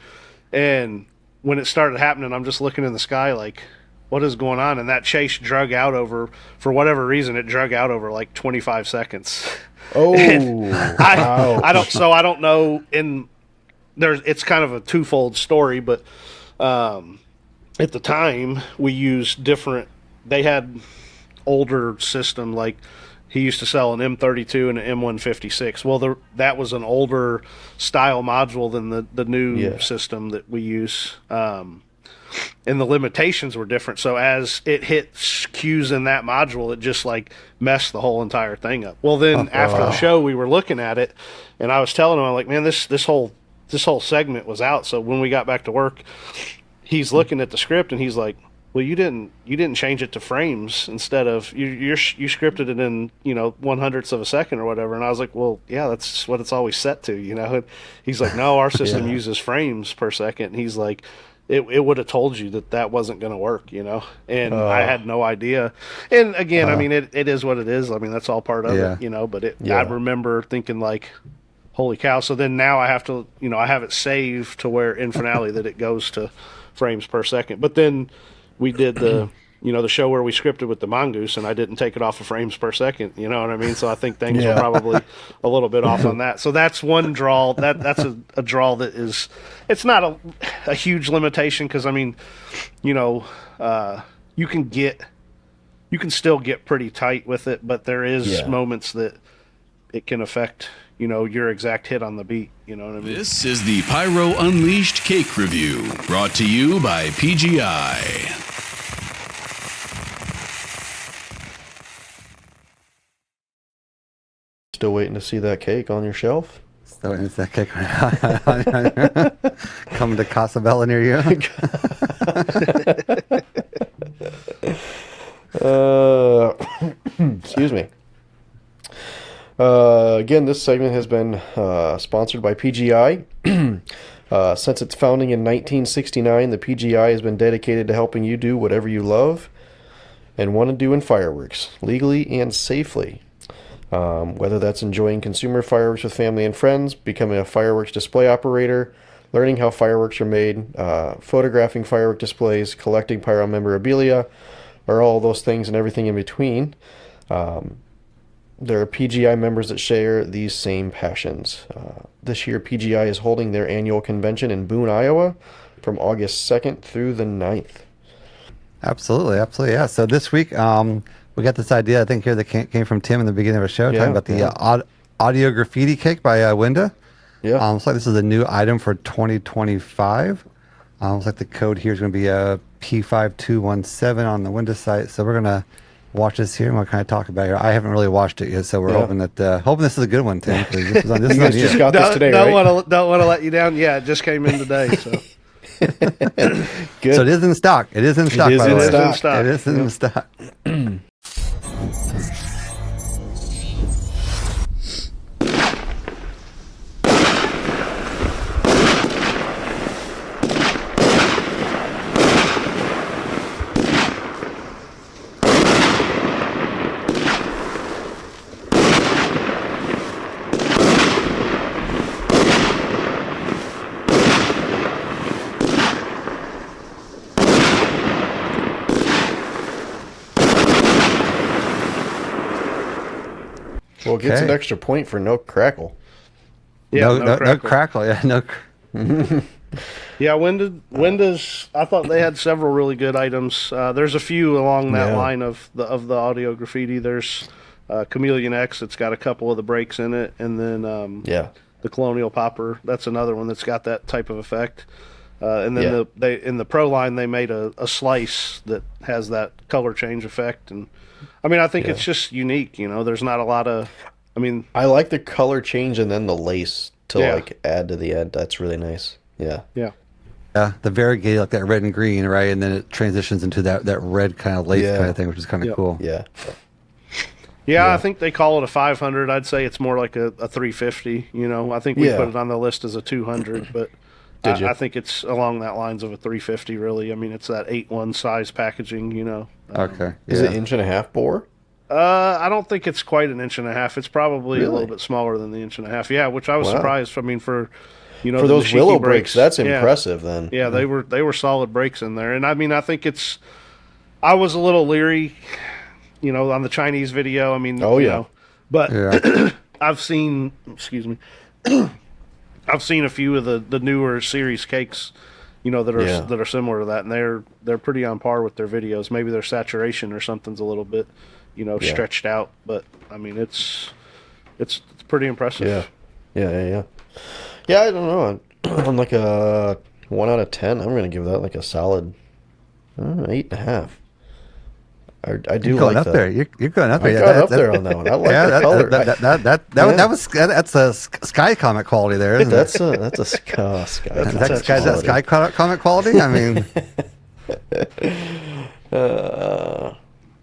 And when it started happening, I'm just looking in the sky like, what is going on? And that chase drug out for whatever reason, it drug out over like 25 seconds. Oh, wow. I don't know. It's kind of a twofold story, but at the time we used different. They had older system, like he used to sell an M32 and an M156. Well, that was an older style module than the new system that we use. And the limitations were different. So as it hit cues in that module, it just like messed the whole entire thing up. Well, then after the show, we were looking at it, and I was telling him, I'm like, man, this whole segment was out. So when we got back to work, he's looking at the script, and he's like, well, you didn't change it to frames instead of you scripted it in 100ths of a second or whatever. And I was like, well, yeah, that's what it's always set to, And he's like, no, our system uses frames per second. And he's like, it would have told you that wasn't going to work, And I had no idea. And again, I mean, it is what it is. I mean, that's all part of it, But I remember thinking like, holy cow. So then now I have to, I have it saved to where in Finale that it goes to frames per second. But then we did the show where we scripted with the Mongoose, and I didn't take it off of frames per second. You know what I mean? So I think things were probably a little bit off on that. So that's one draw. That's a draw that is, it's not a huge limitation because, I mean, you can get you can still get pretty tight with it, but there is moments that it can affect, your exact hit on the beat. You know what I mean? This is the Pyro Unleashed Cake Review, brought to you by PGI. Still waiting to see that cake on your shelf? So it's that cake coming to Casabella near you. Excuse me. Again, this segment has been sponsored by PGI. Since its founding in 1969, the PGI has been dedicated to helping you do whatever you love and want to do in fireworks, legally and safely. Whether that's enjoying consumer fireworks with family and friends, becoming a fireworks display operator, learning how fireworks are made, photographing firework displays, collecting pyro memorabilia, or all those things and everything in between. There are PGI members that share these same passions. This year, PGI is holding their annual convention in Boone, Iowa, from August 2nd through the 9th. Absolutely, yeah. So this week, we got this idea, I think, here that came from Tim in the beginning of our show, talking about the audio graffiti cake by Winda. Yeah. Looks like this is a new item for 2025. Looks like the code here is going to be P5217 on the Winda site. So we're going to watch this here and we'll kind of talk about it here. I haven't really watched it yet, so we're hoping this is a good one, Tim. This is you guys just got this today, don't right? Don't want to let you down. Yeah, it just came in today. So. Good. So it is in stock. It is in stock. It is by the in way. stock. It is in stock. Well, it gets an extra point for no crackle. Yeah, no crackle. Yeah, no. Yeah, Winda's. I thought they had several really good items. There's a few along that line of the audio graffiti. There's Chameleon X. It's got a couple of the breaks in it, and then the Colonial Popper. That's another one that's got that type of effect. And then in the Pro line they made a slice that has that color change effect, and I mean I think it's just unique. There's not a lot of. I like the color change and then the lace to like add to the end. That's really nice. Yeah. Yeah, the variegated, like that red and green, right? And then it transitions into that red kind of lace kind of thing, which is kind of cool. Yeah. Yeah, I think they call it a 500. I'd say it's more like a 350. I think we put it on the list as a 200, but I think it's along that lines of a 350. Really, it's that 8-1 size packaging. Okay. Is it 1.5 bore? I don't think it's quite 1.5 inches. It's probably a little bit smaller than the 1.5 inches. Yeah, which I was surprised. For for those willow breaks, that's impressive. Then they were solid breaks in there, and I think it's. I was a little leery, on the Chinese video. But I've seen. Excuse me. I've seen a few of the newer series cakes, that are similar to that, and they're pretty on par with their videos. Maybe their saturation or something's a little bit. Stretched out, but it's pretty impressive. Yeah, I don't know. I'm like a 1 out of 10. I'm gonna give that like a solid 8.5. I do like up that. there. You're going up there. I got up there on that one. I like the color. That was Sky Comet quality there, isn't That's a Sky. Is that Sky Comet quality?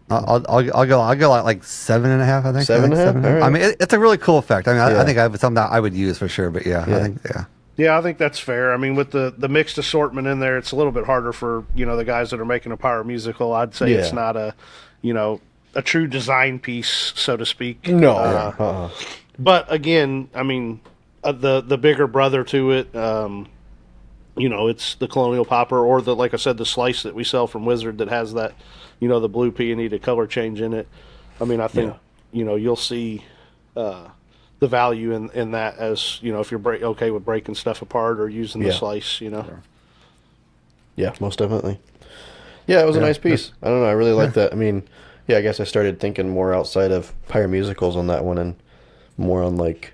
I'll go like 7.5. I think 7.5. All right. It's a really cool effect. I think it's something that I would use for sure. But I think that's fair. With the mixed assortment in there, it's a little bit harder for the guys that are making a pyro musical. I'd say it's not a true design piece, so to speak. No. But again, the bigger brother to it. It's the Colonial Popper, or like I said, the slice that we sell from Wizard that has that. The blue peony to color change in it. I think, you'll see the value in that as, if you're okay with breaking stuff apart or using the slice, Yeah, most definitely. Yeah, it was a nice piece. I don't know. I really like that. Yeah, I guess I started thinking more outside of Pyro Musicals on that one, and more on like,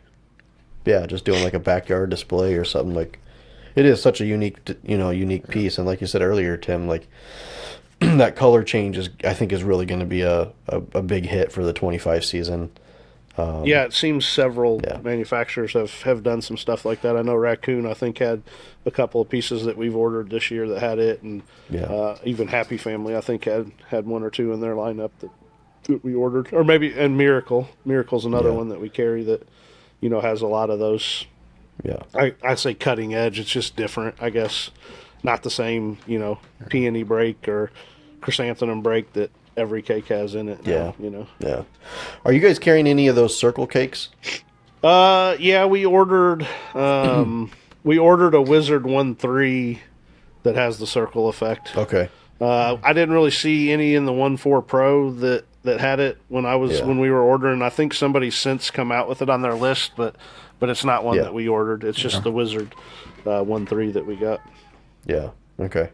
yeah, just doing like a backyard display or something. Like, it is such a unique piece, and like you said earlier, Tim, like that color change I think is really going to be a big hit for the 25 season. Yeah, it seems several Yeah. manufacturers have done some stuff like that. I know Raccoon, I think, had a couple of pieces that we've ordered this year that had it, and Yeah. even Happy Family, I think, had one or two in their lineup that we ordered, or maybe and Miracle's another Yeah. one that we carry that has a lot of those. Yeah. I say cutting edge. It's just different, I guess. Not the same, peony break or chrysanthemum break that every cake has in it. Yeah. Now, Yeah. Are you guys carrying any of those circle cakes? Yeah, we ordered a Wizard 1.3 that has the circle effect. Okay. I didn't really see any in the 1.4 Pro that had it when we were ordering. I think somebody's since come out with it on their list, but it's not one Yeah. that we ordered. It's just the Wizard 1.3 that we got. Yeah. Okay.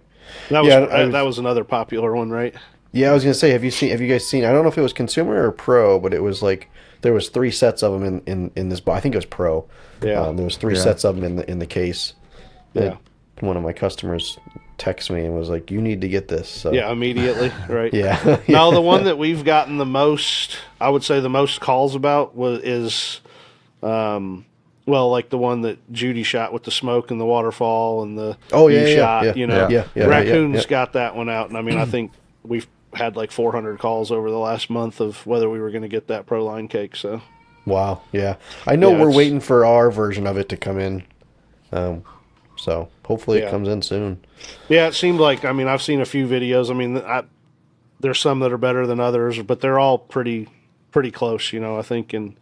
That was Yeah, that was another popular one, right? Yeah, I was gonna say, have you guys seen? I don't know if it was consumer or pro, but it was like there was 3 sets of them in this. I think it was pro. Yeah. There was 3 Yeah. sets of them in the case. Yeah. One of my customers texted me and was like, "You need to get this." So. Yeah, immediately, right? Yeah. Now the one that we've gotten the most, I would say the most calls about is, like the one that Judy shot with the smoke and the waterfall and the shot. Raccoon's got that one out, and I mean, I think we've had like 400 calls over the last month of whether we were going to get that Pro Line cake. So, Wow. Yeah. I know Yeah, we're it's- waiting for our version of it to come in. So hopefully Yeah. it comes in soon. yeah, it seemed like, I mean, I've seen a few videos. I mean, there's some that are better than others, but they're all pretty close, I think. And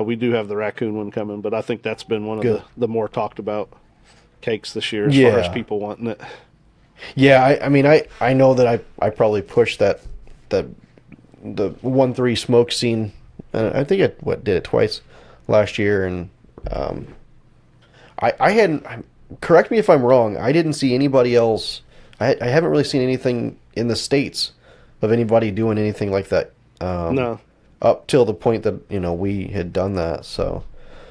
we do have the Raccoon one coming, but I think that's been one of Good. the more talked about cakes this year as far as Yeah. people wanting it. Yeah. I mean, I know that I probably pushed the 1.3 smoke scene. I think did it twice last year, and I hadn't. Correct me if I'm wrong. I didn't see anybody else. I haven't really seen anything in the States of anybody doing anything like that. No. Up till the point that we had done that. So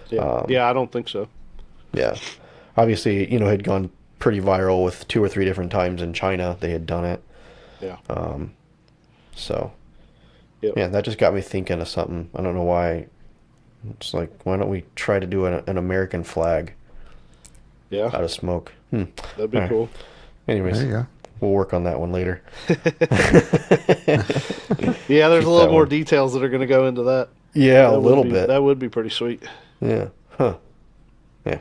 Yeah, I don't think so. yeah, obviously had gone pretty viral with 2 or 3 different times in China. They had done it. Yeah. So Yep. yeah, that just got me thinking of something. I don't know why. It's like, why don't we try to do an American flag Yeah. out of smoke? That'd be All right. cool. Anyways, There you go. we'll work on that one later. Yeah, there's Keep a little that more one. details that are going to go into that. Yeah, a That would little be- bit. That would be pretty sweet. Yeah. Huh. Yeah.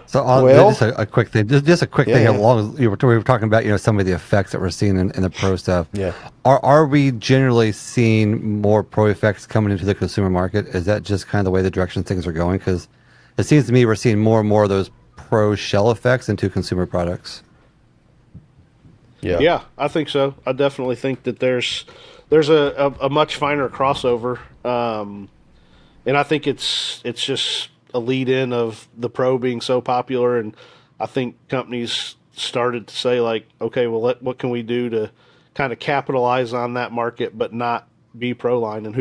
So Well- just a quick thing, just a quick Yeah, thing. yeah. Along we were talking about some of the effects that we're seeing in the pro stuff. Yeah. Are we generally seeing more pro effects coming into the consumer market? Is that just kind of the way the direction things are going? Because it seems to me we're seeing more and more of those pro shell effects into consumer products. Yeah. Yeah, I think so. I definitely think that there's a much finer crossover, and I think it's just a lead in of the pro being so popular, and I think companies started to say like, okay, well, what can we do to kind of capitalize on that market, but not be pro line, and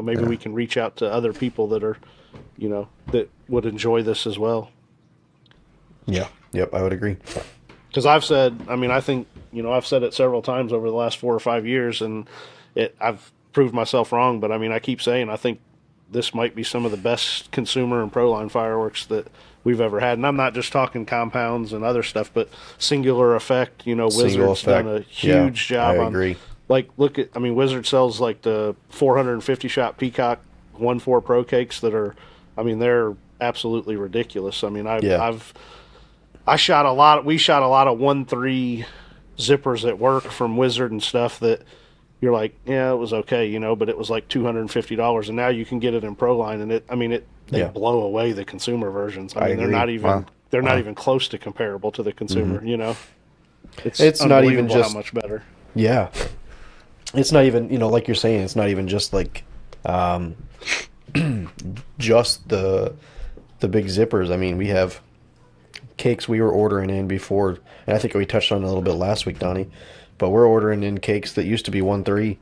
maybe we can reach out to other people that are, that would enjoy this as well. Yeah. Yep. I would agree. Because I've said, I think, I've said it several times over the last 4 or 5 years, and I've proved myself wrong. But I keep saying I think this might be some of the best consumer and pro line fireworks that we've ever had. And I'm not just talking compounds and other stuff, but singular effect. Wizard's done a huge job I on. agree. Like, Wizard sells like the 450 shot Peacock 1.4 Pro cakes that are, they're absolutely ridiculous. We shot a lot of 1.3 zippers at work from Wizard and stuff that you're like, yeah, it was okay, but it was like $250, and now you can get it in Pro Line, and they blow away the consumer versions. They're agree. not even Wow. they're not even close to comparable to the consumer. It's not even unbelievable just- how much better. Yeah. It's not even, like you're saying, it's not even just like just the big zippers. We have cakes we were ordering in before, and I think we touched on it a little bit last week, Donnie, but we're ordering in cakes that used to be 1.3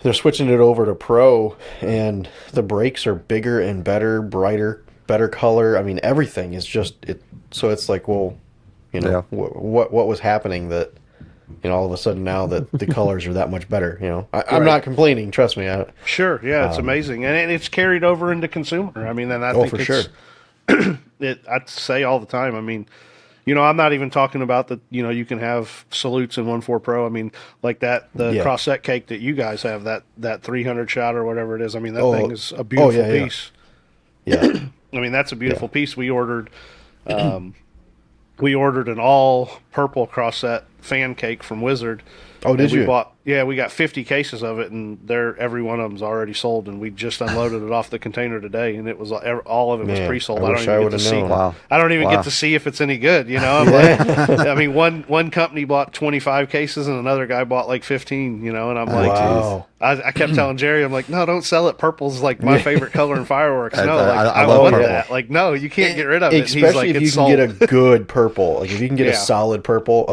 they're switching it over to Pro, and the brakes are bigger and better, brighter, better color. I mean, everything is just it. So it's like, well, Yeah. what was happening that, all of a sudden now that the colors are that much better. I'm Right. not complaining. Trust me. Sure, yeah, it's amazing, and it's carried over into consumer. I mean, and I think for it's, sure. I say all the time. I mean, I'm not even talking about that. You can have salutes in 1.4 Pro. I mean, like the Yeah. cross-set cake that you guys have, that 300 shot or whatever it is. I mean, that Oh, thing is a beautiful yeah, yeah. piece. Yeah. I mean, that's a beautiful piece. We ordered an all purple cross-set fan cake from Wizard. Oh, did we you? We got 50 cases of it, and every one of them's already sold, and we just unloaded it off the container today, and it was all of it was Man, pre-sold. I I wish don't I even get would've to see. known. Wow. I don't even Wow. get to see if it's any good. I'm like, I mean, one company bought 25 cases, and another guy bought like 15. And I'm like, Wow. I kept telling Jerry, I'm like, no, don't sell it. Purple's like my favorite color in fireworks. No, I I love want purple. that. Like, no, you can't get rid of it. And Especially he's like, if it's you can sold. get a good purple. Like if you can get a Yeah. solid purple,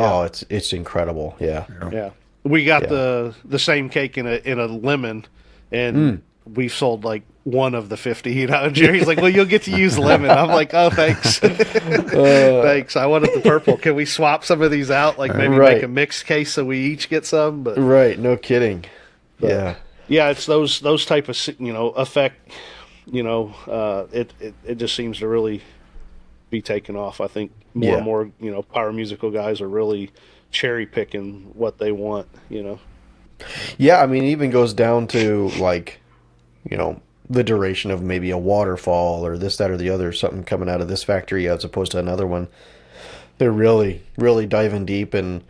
it's incredible. Yeah. Yeah, we got Yeah. the same cake in a lemon, and we've sold like one of the 50. And Jerry's like, "Well, you'll get to use lemon." I'm like, "Oh, thanks, thanks. I wanted the purple. Can we swap some of these out? Like maybe Right. make a mixed case so we each get some?" But Right. No kidding. Yeah. yeah, it's those type of effect. It just seems to really be taken off. I think more Yeah. and more pyromusical guys are really cherry picking what they want. Yeah, I mean, it even goes down to like, the duration of maybe a waterfall or this, that, or the other, something coming out of this factory as opposed to another one. They're really, really diving deep, and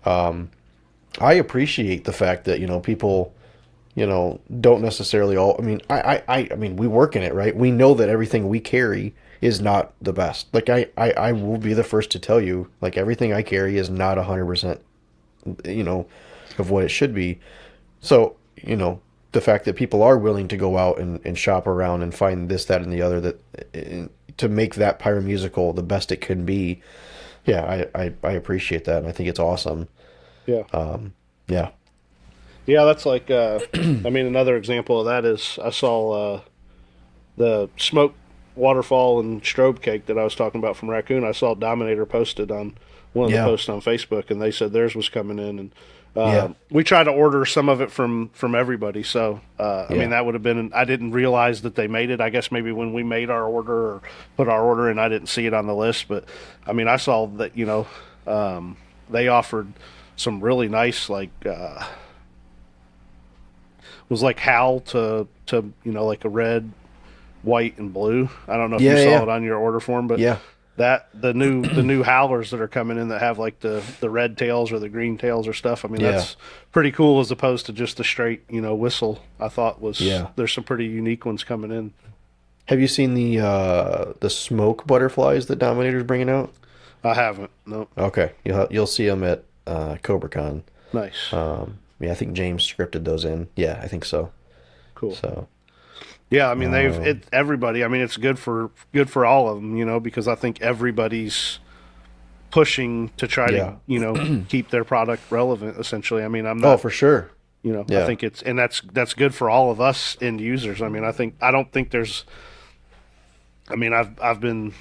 I appreciate the fact that people, don't necessarily all. I mean, I mean, we work in it, right? We know that everything we carry is not the best. Like I will be the first to tell you, like everything I carry is not 100%, of what it should be. So, the fact that people are willing to go out and shop around and find this, that, and the other to make that pyromusical the best it can be. Yeah, I appreciate that, and I think it's awesome. Yeah. Yeah. Yeah, that's like, I mean, another example of that is I saw the smoke waterfall and strobe cake that I was talking about from Raccoon. I saw Dominator posted on one of the posts on Facebook, and they said theirs was coming in. And we tried to order some of it from everybody. So, I mean, that would have been, I didn't realize that they made it. I guess maybe when we made our order or put our order in, I didn't see it on the list. But, I mean, I saw that, they offered some really nice, like, was like Howl to like a red, white, and blue. I don't know if you saw it on your order form, but that the new howlers that are coming in that have like the red tails or the green tails or stuff. I mean, that's pretty cool as opposed to just the straight whistle. I thought was there's some pretty unique ones coming in. Have you seen the smoke butterflies that Dominator's bringing out? I haven't. No. Okay, you'll see them at CobraCon. Nice. Yeah, I think James scripted those in. Yeah, I think so. Cool. So. Yeah, I mean everybody. I mean it's good for all of them, because I think everybody's pushing to try to keep their product relevant. Essentially, I mean I'm not. Oh, for sure. I think that's good for all of us end users. I mean I don't think there's. I mean I've been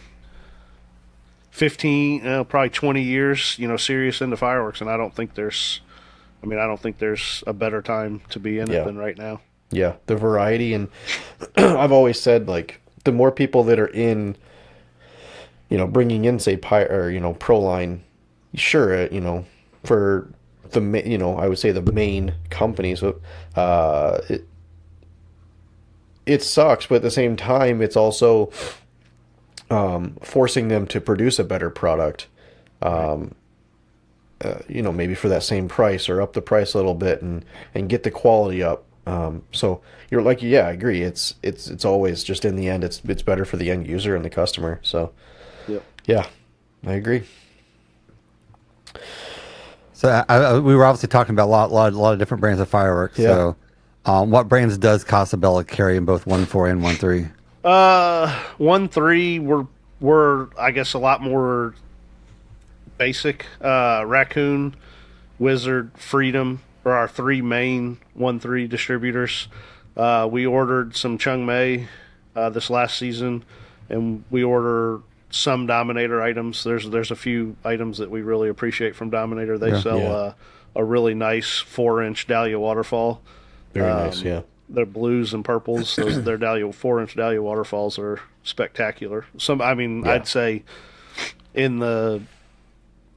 15, probably 20 years, serious into fireworks, and I don't think there's a better time to be in it than right now. Yeah, the variety, and I've always said, like, the more people that are in, bringing in, say, Pro line, sure, for the, I would say the main companies, it sucks, but at the same time, it's also forcing them to produce a better product, maybe for that same price or up the price a little bit and get the quality up. So you're like, I agree. It's always just in the end, it's better for the end user and the customer. So, yeah, I agree. So we were obviously talking about a lot of different brands of fireworks. Yeah. So, what brands does Casabella carry in both 1.4 and 1.3? 1.3 we're I guess a lot more basic. Raccoon, Wizard, Freedom. our three main 1-3 distributors. We ordered some Chung Mei this last season, and we order some Dominator items. There's a few items that we really appreciate from Dominator. They sell a really nice 4-inch Dahlia waterfall. Very nice, yeah. Their blues and purples, their Dahlia 4-inch Dahlia waterfalls are spectacular. I'd say in the,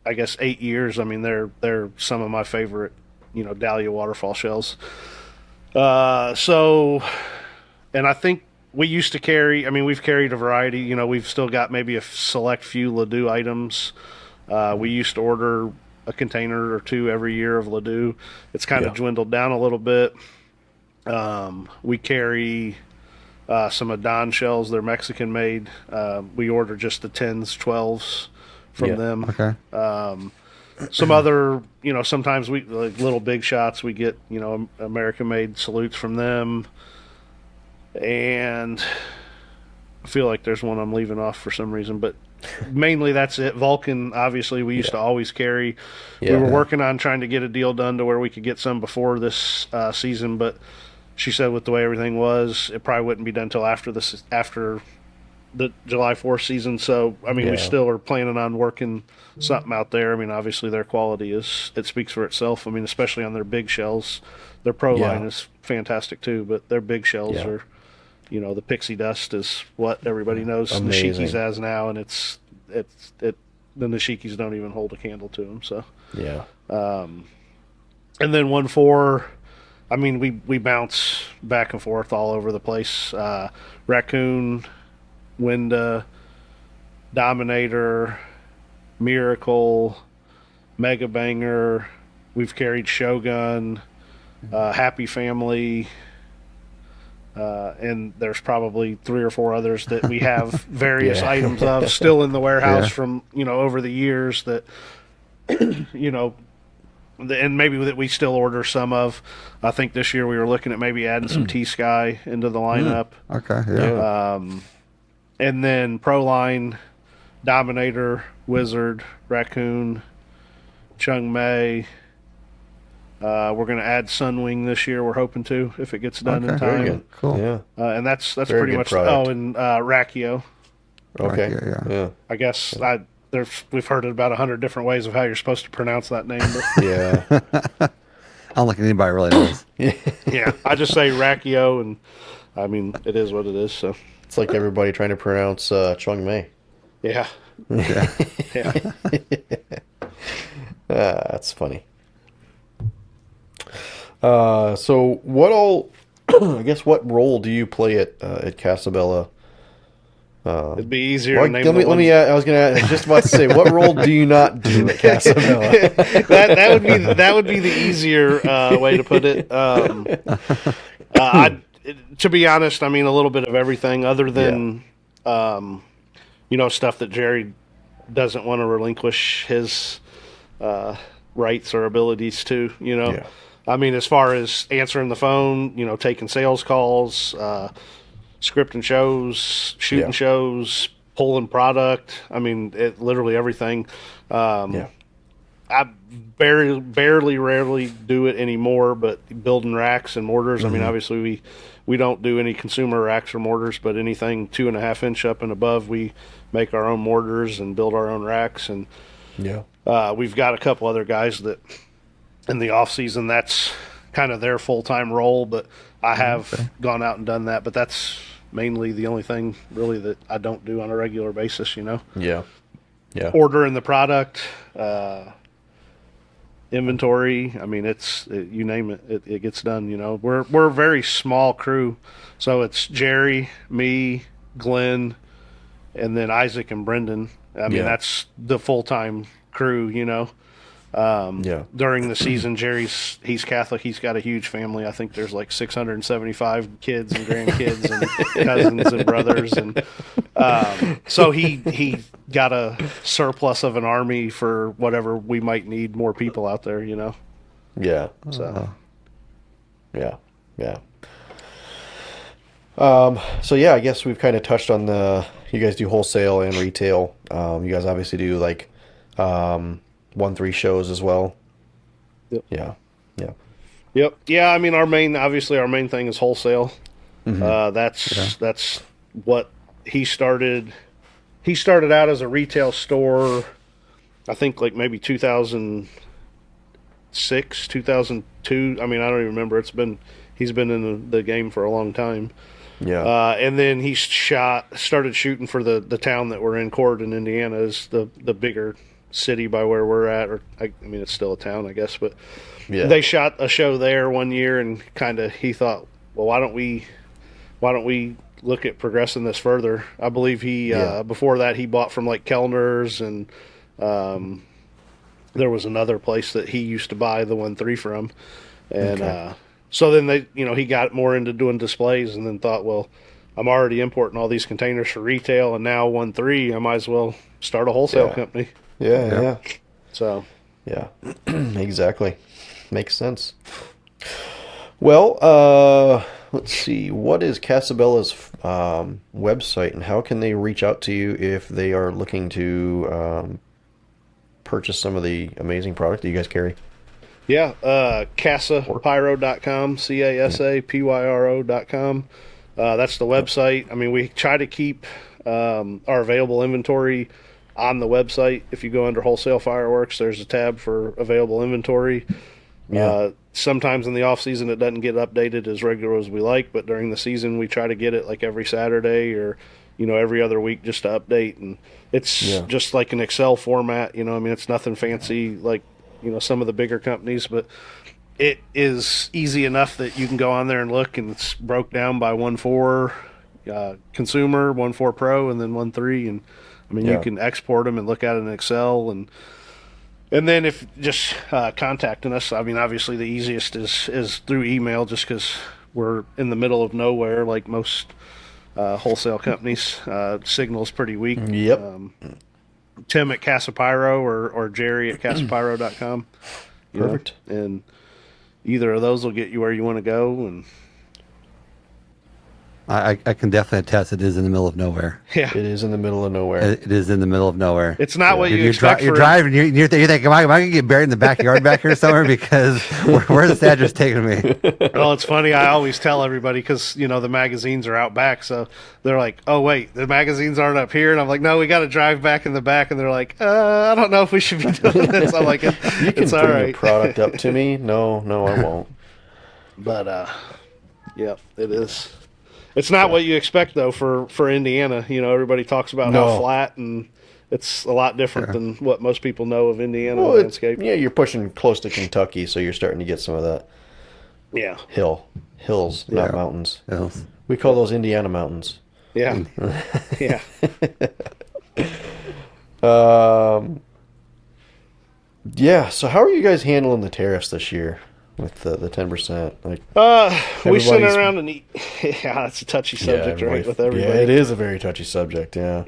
I guess, 8 years, I mean, they're some of my favorite, Dahlia waterfall shells. And I think we used to carry, we've carried a variety, we've still got maybe a select few Ledoux items. We used to order a container or two every year of Ledoux. It's kind of dwindled down a little bit. We carry some Adon shells. They're Mexican made. We order just the 10s, 12s from them. Okay. Some other, sometimes we, like little big shots, we get, American made salutes from them. And I feel like there's one I'm leaving off for some reason, but mainly that's it. Vulcan, obviously, we used to always carry. We were working on trying to get a deal done to where we could get some before this season, but she said with the way everything was, it probably wouldn't be done until after the July 4th season. So, we still are planning on working something out there. Obviously, their quality it speaks for itself. Especially on their big shells. Their Pro line is fantastic too, but their big shells are, the pixie dust is what everybody knows Nishikis as now, and the Nishikis don't even hold a candle to them. So, and then 1-4. We bounce back and forth all over the place. Raccoon, Winda, Dominator, Miracle, Mega Banger. We've carried Shogun, Happy Family, and there's probably 3 or 4 others that we have various items of still in the warehouse from over the years that and maybe that we still order some of. I think this year we were looking at maybe adding some T-Sky into the lineup. Okay, yeah. And then Pro line, Dominator, Wizard, Raccoon, Chung Mei. We're going to add Sunwing this year. We're hoping to, if it gets done in time. Very good. Cool. Yeah. And that's Very pretty good much. product. Oh, and Rachio. Okay. Yeah. I guess we've heard it about 100 different ways of how you're supposed to pronounce that name. But Yeah. I don't think anybody really knows. yeah, I just say Rachio, and it is what it is. So It's like everybody trying to pronounce Chung Mei. yeah. Yeah. That's funny. So what what role do you play at Casabella? It'd be easier to What, name let me I was just about to say, what role do you not do at Casabella? that would be the easier way to put it. To be honest, a little bit of everything other than stuff that Jerry doesn't want to relinquish his rights or abilities to, Yeah. as far as answering the phone, taking sales calls, scripting shows, shooting shows, pulling product. Literally everything. I rarely do it anymore, but building racks and mortars. Obviously we don't do any consumer racks or mortars, but anything 2.5 inch up and above, we make our own mortars and build our own racks. And we've got a couple other guys that in the off season, that's kind of their full-time role, but I have gone out and done that, but that's mainly the only thing really that I don't do on a regular basis, Yeah. Ordering the product, inventory. You name it, it gets done. We're a very small crew, so it's Jerry, me, Glenn, and then Isaac and Brendan. That's the full-time crew. During the season, he's Catholic. He's got a huge family. I think there's like 675 kids and grandkids and cousins and brothers, and so he got a surplus of an army for whatever we might need more people out there. Yeah. So Yeah. So I guess we've kind of touched on you guys do wholesale and retail. You guys obviously do like 1-3 shows as well. Yep. Yeah. Yep. Yeah. I mean, obviously our main thing is wholesale. Mm-hmm. That's what he started. He started out as a retail store, I think like maybe 2006, 2002. I mean, I don't even remember. He's been in the game for a long time. Yeah. And then he started shooting for the town that we're in. Corydon, Indiana is the bigger city by where we're at. Or I mean, it's still a town, I guess. But Yeah. they shot a show there one year, and he thought, well, why don't we look at progressing this further? I believe before that he bought from like Kellner's, and there was another place that he used to buy the 1.3 from, and so then he got more into doing displays, and then thought, well, I'm already importing all these containers for retail, and now 1.3, I might as well start a wholesale company. Yeah. So Yeah. Exactly. Makes sense. Well, let's see. What is Casabella's website, and how can they reach out to you if they are looking to purchase some of the amazing product that you guys carry? yeah, casapyro.com, CASAPYRO.com. That's the website. I mean, we try to keep our available inventory on the website. If you go under wholesale fireworks, there's a tab for available inventory. Sometimes in the off season it doesn't get updated as regular as we like, but during the season we try to get it like every Saturday or every other week just to update. And it's just like an Excel format. I mean, it's nothing fancy like some of the bigger companies, but it is easy enough that you can go on there and look, and it's broke down by 1.4 consumer, 1.4 pro, and then 1.3. And I mean, you can export them and look at it in Excel, and then if just contacting us. I mean, obviously the easiest is through email, just because we're in the middle of nowhere, like most wholesale companies. Signal's pretty weak. Yep. Tim at Casapyro or Jerry at casapyro.com. Perfect. And either of those will get you where you want to go. And I can definitely attest it is in the middle of nowhere. yeah, It is in the middle of nowhere. It is in the middle of nowhere. it's not what you You're expect. you're driving. You're thinking, am I going to get buried in the backyard back here somewhere? Because where's this address taking me? Well, it's funny. I always tell everybody because the magazines are out back, so they're like, "Oh wait, the magazines aren't up here," and I'm like, "No, we got to drive back in the back," and they're like, "I don't know if we should be doing this." I'm like, You can "It's all bring right." your product up to me. No, I won't. But yeah, it is. It's not what you expect though for Indiana. Everybody talks about how No. flat, and it's a lot different than what most people know of Indiana Well, landscape. you're pushing close to Kentucky, so you're starting to get some of that Yeah, hills, not Yeah. mountains. Yes. We call those Indiana mountains. yeah, yeah. Yeah. So how are you guys handling the tariffs this year with the 10%? Like, We sit Everybody's- around and eat. Yeah, it's a touchy subject, right? With everybody. Yeah, it is a very touchy subject. Yeah.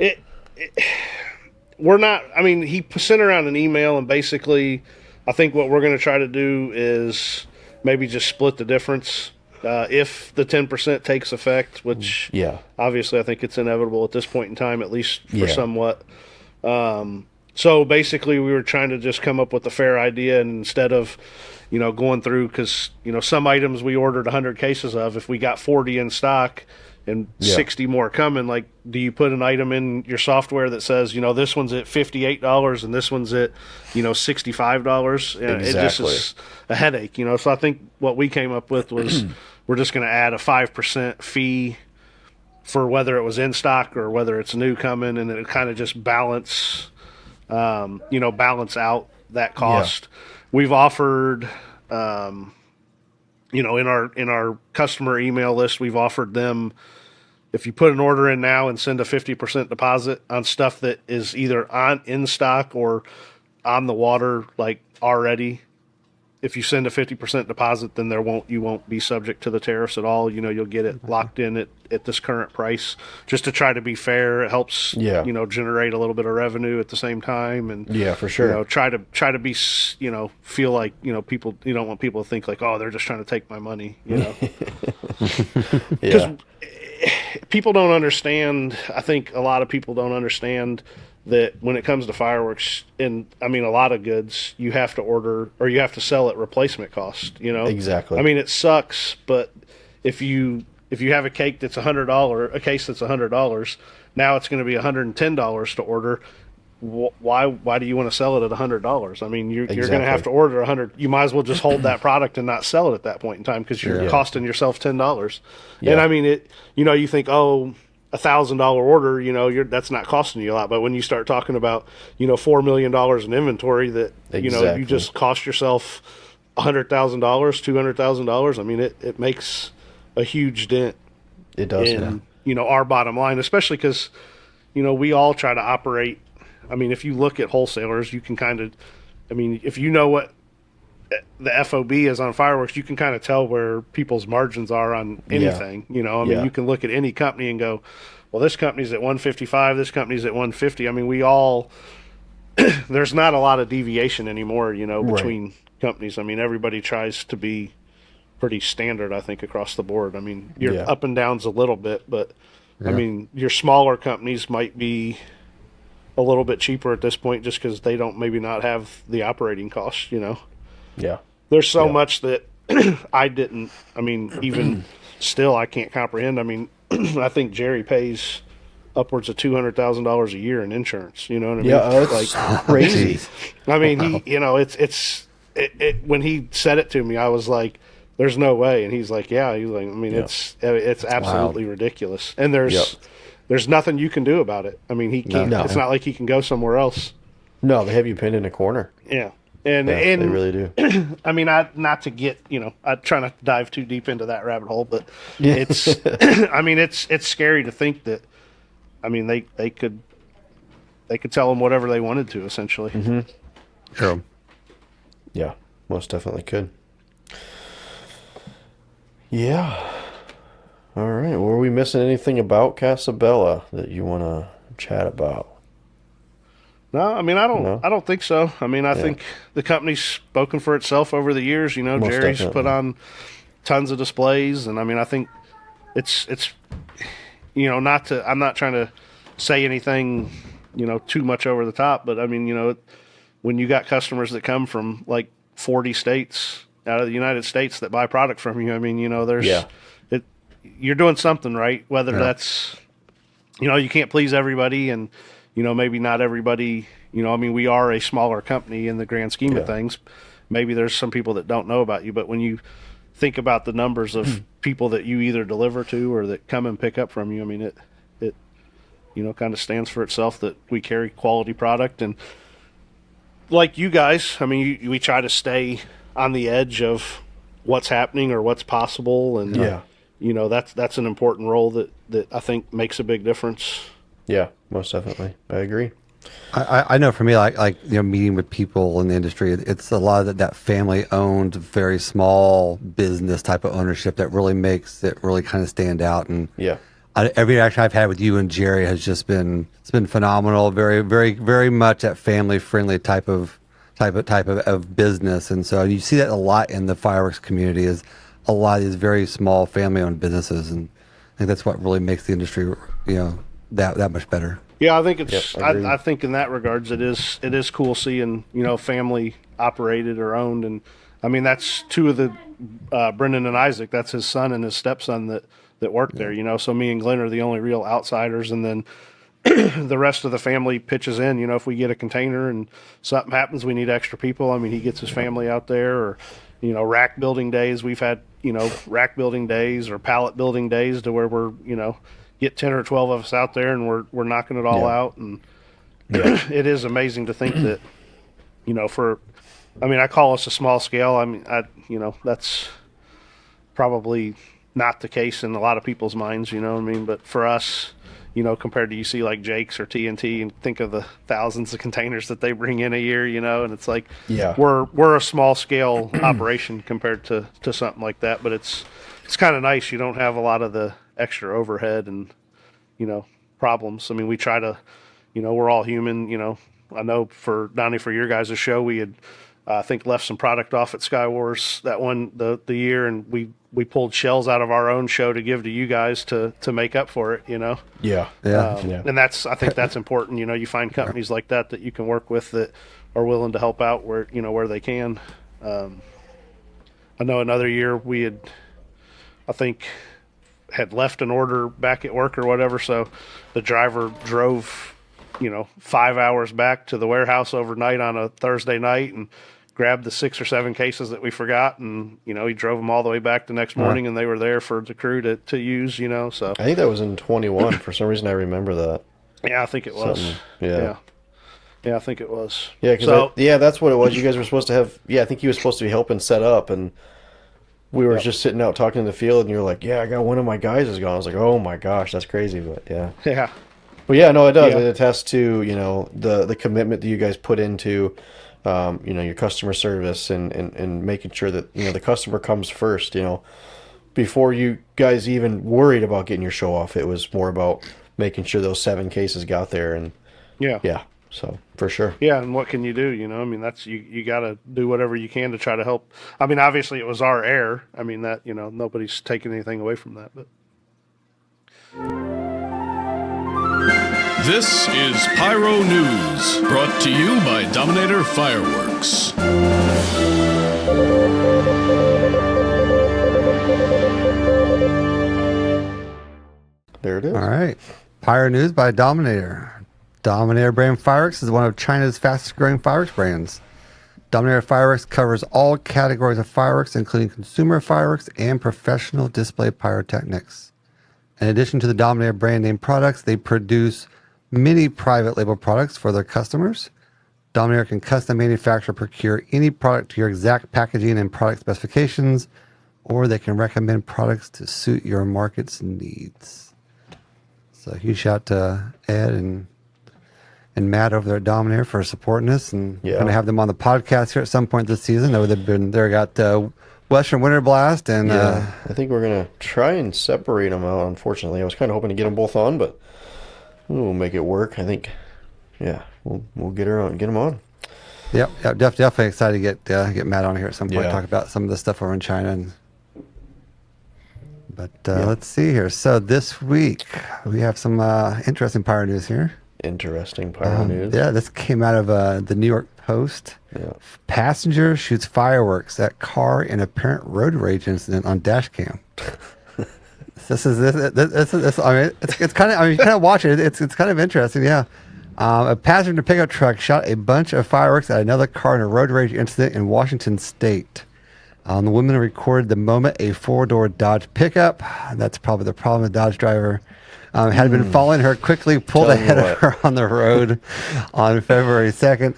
We're not. I mean, he sent around an email, and basically, I think what we're going to try to do is maybe just split the difference if the 10% takes effect, which Yeah. obviously I think it's inevitable at this point in time, at least for Yeah. somewhat. So basically, we were trying to just come up with a fair idea, and instead of going through, because some items we ordered 100 cases of, if we got 40 in stock and 60 more coming, like, do you put an item in your software that says this one's at $58 and this one's at $65? It just Exactly. is a headache. So I think what we came up with was we're just going to add a 5% fee for whether it was in stock or whether it's new coming, and it kind of just balance out that cost. We've offered, in our customer email list, we've offered them, if you put an order in now and send a 50% deposit on stuff that is either in stock or on the water, like already, if you send a 50% deposit, then you won't be subject to the tariffs at all. You'll get it locked in at this current price, just to try to be fair. It helps, generate a little bit of revenue at the same time. And Yeah, for sure. try to be, feel like, people, you don't want people to think like, oh, they're just trying to take my money, Yeah. people don't understand. I think a lot of people don't understand that when it comes to fireworks, and I mean a lot of goods, you have to order or you have to sell at replacement cost. Exactly. I mean, it sucks, but if you have a cake that's a case that's $100, now it's going to be $110 to order. Why do you want to sell it at $100? I mean, you're going to have to order 100. You might as well just hold that product and not sell it at that point in time because you're costing yourself $10. Yeah. And I mean, you think, oh, $1,000 order, that's not costing you a lot. But when you start talking about, $4 million in inventory that, you just cost yourself $100,000, $200,000. I mean, it makes a huge dent. It does. In, our bottom line, especially because, we all try to operate. I mean, if you look at wholesalers, you can if you know what the FOB is on fireworks, you can kind of tell where people's margins are on anything. You can look at any company and go, well, this company's at 155, this company's at 150. I mean, we all, there's not a lot of deviation anymore, between companies. I mean, everybody tries to be pretty standard, I think, across the board. I mean, you're up and downs a little bit, but I mean, your smaller companies might be a little bit cheaper at this point just because they don't maybe not have the operating costs, Yeah. There's so much that even still I can't comprehend. I mean, I think Jerry pays upwards of $200,000 a year in insurance. You know what I mean? Yeah, it's like crazy. I mean, when he said it to me, I was like, there's no way. And he's like, yeah. He's like, I mean, it's absolutely ridiculous. And there's nothing you can do about it. I mean, he can't. No. It's not like he can go somewhere else. No, they have you pinned in a corner. Yeah. And they really do. I mean, not to get, I try not to dive too deep into that rabbit hole, but it's, I mean, it's scary to think that, I mean, they could tell them whatever they wanted to, essentially. Mm-hmm. True. Yeah, most definitely could. Yeah. All right. Were we missing anything about Casabella that you want to chat about? No, I mean, I don't think so. I mean, I think the company's spoken for itself over the years. Most Jerry's definitely. put on tons of displays, and I mean, I think it's I'm not trying to say anything, too much over the top, but I mean, when you got customers that come from like 40 states out of the United States that buy product from you, I mean, you're doing something right, whether that's, you can't please everybody, and maybe not everybody, I mean, we are a smaller company in the grand scheme of things. Maybe there's some people that don't know about you, but when you think about the numbers of people that you either deliver to or that come and pick up from you, I mean, it kind of stands for itself that we carry quality product. And like you guys, I mean, we try to stay on the edge of what's happening or what's possible. And, that's an important role that I think makes a big difference. Yeah, most definitely. I agree. I know for me, like meeting with people in the industry, it's a lot of that family-owned, very small business type of ownership that really makes it really kind of stand out. And every interaction I've had with you and Jerry has just been phenomenal. Very, very, very much that family-friendly type of business. And so you see that a lot in the fireworks community, is a lot of these very small family-owned businesses, and I think that's what really makes the industry, that much better. Yeah, I think it's. I think in that regards, it is cool seeing family operated or owned, and I mean that's two of the Brendan and Isaac. That's his son and his stepson that work there. So me and Glenn are the only real outsiders, and then the rest of the family pitches in. If we get a container and something happens, we need extra people. I mean, he gets his family out there, or rack building days. We've had rack building days or pallet building days to where we're get 10 or 12 of us out there and we're knocking it all out. And it is amazing to think that, I call us a small scale. I mean, that's probably not the case in a lot of people's minds, but for us, compared to you see like Jake's or TNT and think of the thousands of containers that they bring in a year, and it's like, we're a small scale operation compared to something like that, but it's kind of nice. You don't have a lot of the extra overhead and problems. I mean, we try to we're all human. I know for Donnie, for your guys' show, we had I think left some product off at Skywars that one the year, and we pulled shells out of our own show to give to you guys to make up for it, you know. Yeah. And I think that's important. You know, you find companies like that you can work with that are willing to help out where they can. I know another year we had, I think, had left an order back at work or whatever, so the driver drove 5 hours back to the warehouse overnight on a Thursday night and grabbed the 6 or 7 cases that we forgot, and he drove them all the way back the next morning, and they were there for the crew to use. So I think that was in 21. For some reason, I remember that. Yeah, I think it was. Yeah, I think it was. Yeah, because that's what it was. You guys were supposed to have. Yeah, I think he was supposed to be helping set up, and we were just sitting out talking in the field, and you're like, "Yeah, I got one of my guys is gone." I was like, "Oh my gosh, that's crazy!" But yeah. But yeah, no, it does. It attests to the commitment that you guys put into your customer service and making sure that the customer comes first. Before you guys even worried about getting your show off, it was more about making sure those 7 cases got there. And yeah, so for sure. Yeah, and what can you do? I mean, that's you got to do whatever you can to try to help. I mean, obviously it was our error. I mean that nobody's taking anything away from that, but. This is Pyro News, brought to you by Dominator Fireworks. There it is. All right. Pyro News by Dominator. Dominator brand fireworks is one of China's fastest growing fireworks brands. Dominator Fireworks covers all categories of fireworks, including consumer fireworks and professional display pyrotechnics. In addition to the Dominator brand name products, they produce many private label products for their customers. Dominator can custom manufacture or procure any product to your exact packaging and product specifications, or they can recommend products to suit your market's needs. So huge shout to Ed and Matt over there at Dominator for supporting us, and going to have them on the podcast here at some point this season. They've been there, got Western Winter Blast, and I think we're gonna try and separate them out. Unfortunately, I was kind of hoping to get them both on, but we'll make it work. I think, we'll get them on. Yep, definitely excited to get Matt on here at some point, talk about some of the stuff over in China. But let's see here. So this week we have some interesting pyro news here. Interesting pyro news. Yeah, this came out of the New York Post. Yeah. Passenger shoots fireworks at car in apparent road rage incident on dash cam. This. I mean, it's kind of. I mean, you kind of watch it. It's kind of interesting. Yeah. A passenger pickup truck shot a bunch of fireworks at another car in a road rage incident in Washington State. The woman recorded the moment a 4-door Dodge pickup. That's probably the problem. The Dodge driver had been following her, quickly pulled ahead of her on the road on February 2nd.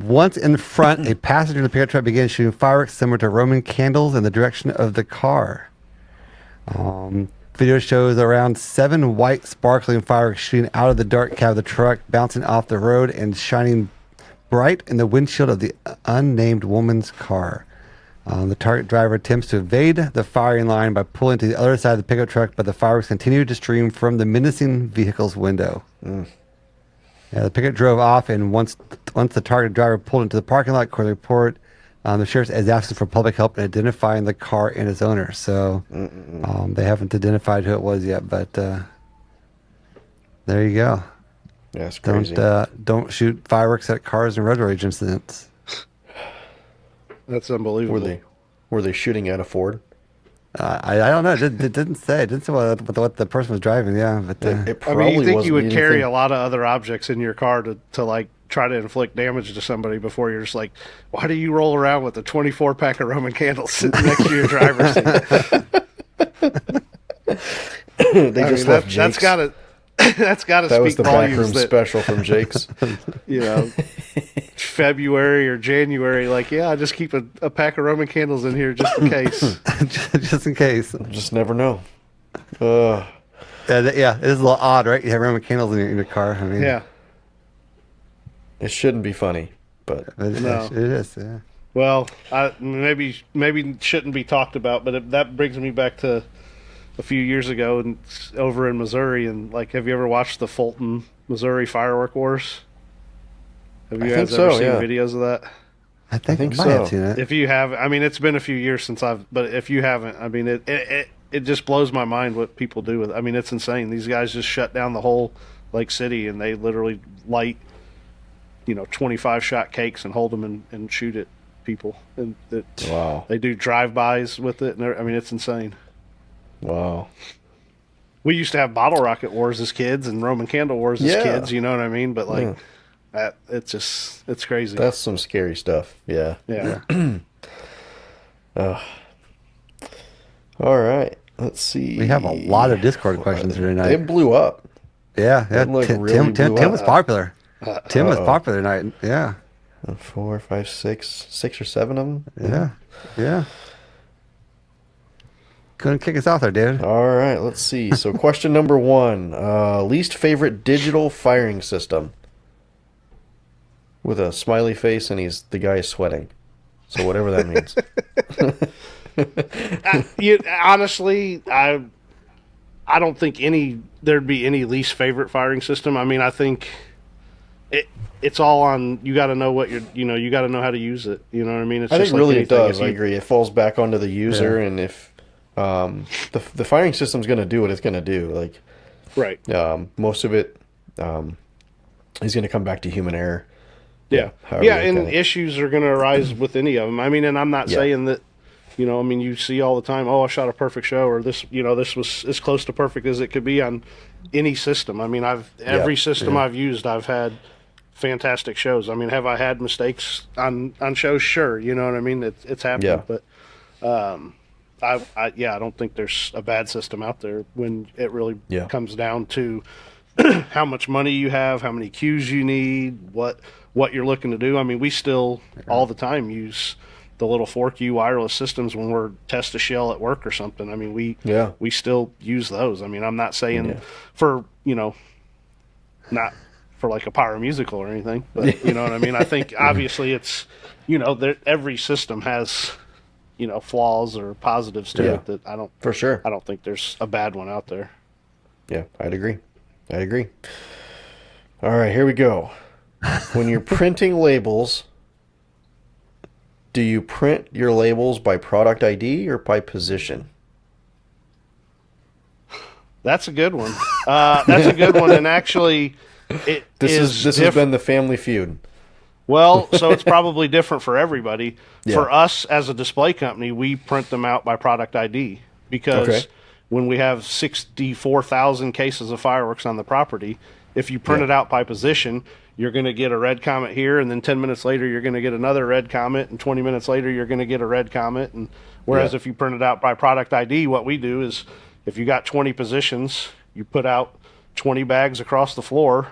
Once in front, a passenger in the pickup truck began shooting fireworks similar to Roman candles in the direction of the car. Video shows around 7 white sparkling fireworks shooting out of the dark cab of the truck, bouncing off the road and shining bright in the windshield of the unnamed woman's car. The target driver attempts to evade the firing line by pulling to the other side of the pickup truck, but the fireworks continued to stream from the menacing vehicle's window. Yeah, the pickup drove off, and once the target driver pulled into the parking lot, according to the report, the sheriff is asking for public help in identifying the car and its owner. So they haven't identified who it was yet, but there you go. Yeah, it's crazy. Don't shoot fireworks at cars and road rage incidents. That's unbelievable. Were they shooting at a Ford? I don't know. It didn't say. It didn't say what the person was driving. Yeah, but it probably you think wasn't you would anything. carry a lot of other objects in your car to like try to inflict damage to somebody before you're just like, why do you roll around with a 24 pack of Roman candles sitting next to your driver's seat? That's got to That was speak the volumes. backroom special from Jake's. February or January, like, I just keep a pack of Roman candles in here just in case. Just in case. Just never know. Yeah, it is a little odd, right? You have Roman candles in your car. I mean, yeah. It shouldn't be funny, but it is. Yeah. Well, maybe it shouldn't be talked about, but that brings me back to a few years ago and over in Missouri. And like, have you ever watched the Fulton, Missouri firework wars? Have you guys ever seen videos of that? I think I so. might have seen it. If you have, I mean, it's been a few years since but if you haven't, I mean, it just blows my mind what people do with it. I mean, it's insane. These guys just shut down the whole Lake City and they literally light, 25 shot cakes and hold them and shoot at people. And Wow. they do drive-bys with it. And I mean, it's insane. Wow. We used to have bottle rocket wars as kids and Roman candle wars as Yeah. kids, you know what I mean? But like it's crazy. That's some scary stuff. Yeah. Yeah. All right. Let's see. We have a lot of Discord questions here tonight. It blew up. Yeah. That, like, Tim, really Tim blew was up. popular. Tim was popular tonight. Yeah. 4, 5, 6 or 7 of them. Yeah. Yeah. Couldn't kick us out there, David. All right. Let's see. So, question number 1: least favorite digital firing system. With a smiley face, and the guy is sweating. So whatever that means. Honestly, I don't think there'd be any least favorite firing system. I mean, I think it's all on. You got to know what you got to know how to use it. You know what I mean? It's I just think like really it anything. does. I agree. It falls back onto the user, and if the firing system's going to do what it's going to do, like Right. most of it is going to come back to human error. Yeah. However Yeah, they and kinda- issues are going to arise with any of them. I mean, and I'm not saying that, I mean, you see all the time, oh, I shot a perfect show, or this, this was as close to perfect as it could be on any system. I mean, every system I've used, I've had fantastic shows. I mean, have I had mistakes on shows? Sure. You know what I mean? It's happened, but I don't think there's a bad system out there when it really comes down to how much money you have, how many cues you need, what you're looking to do. I mean, we still all the time use the little 4Q wireless systems when we're test a shell at work or something. I mean, we still use those. I mean, I'm not saying for, not for like a pyro musical or anything, but you know what I mean? I think obviously it's, every system has, flaws or positives to it that I don't think there's a bad one out there. Yeah, I'd agree. All right, here we go. When you're printing labels, do you print your labels by product ID or by position? That's a good one. And actually, This has been the family feud. Well, so it's probably different for everybody. Yeah. For us as a display company, we print them out by product ID because when we have 64,000 cases of fireworks on the property, if you print it out by position, you're going to get a red comet here, and then 10 minutes later you're going to get another red comet, and 20 minutes later you're going to get a red comet. And whereas if you print it out by product ID, what we do is if you got 20 positions, you put out 20 bags across the floor.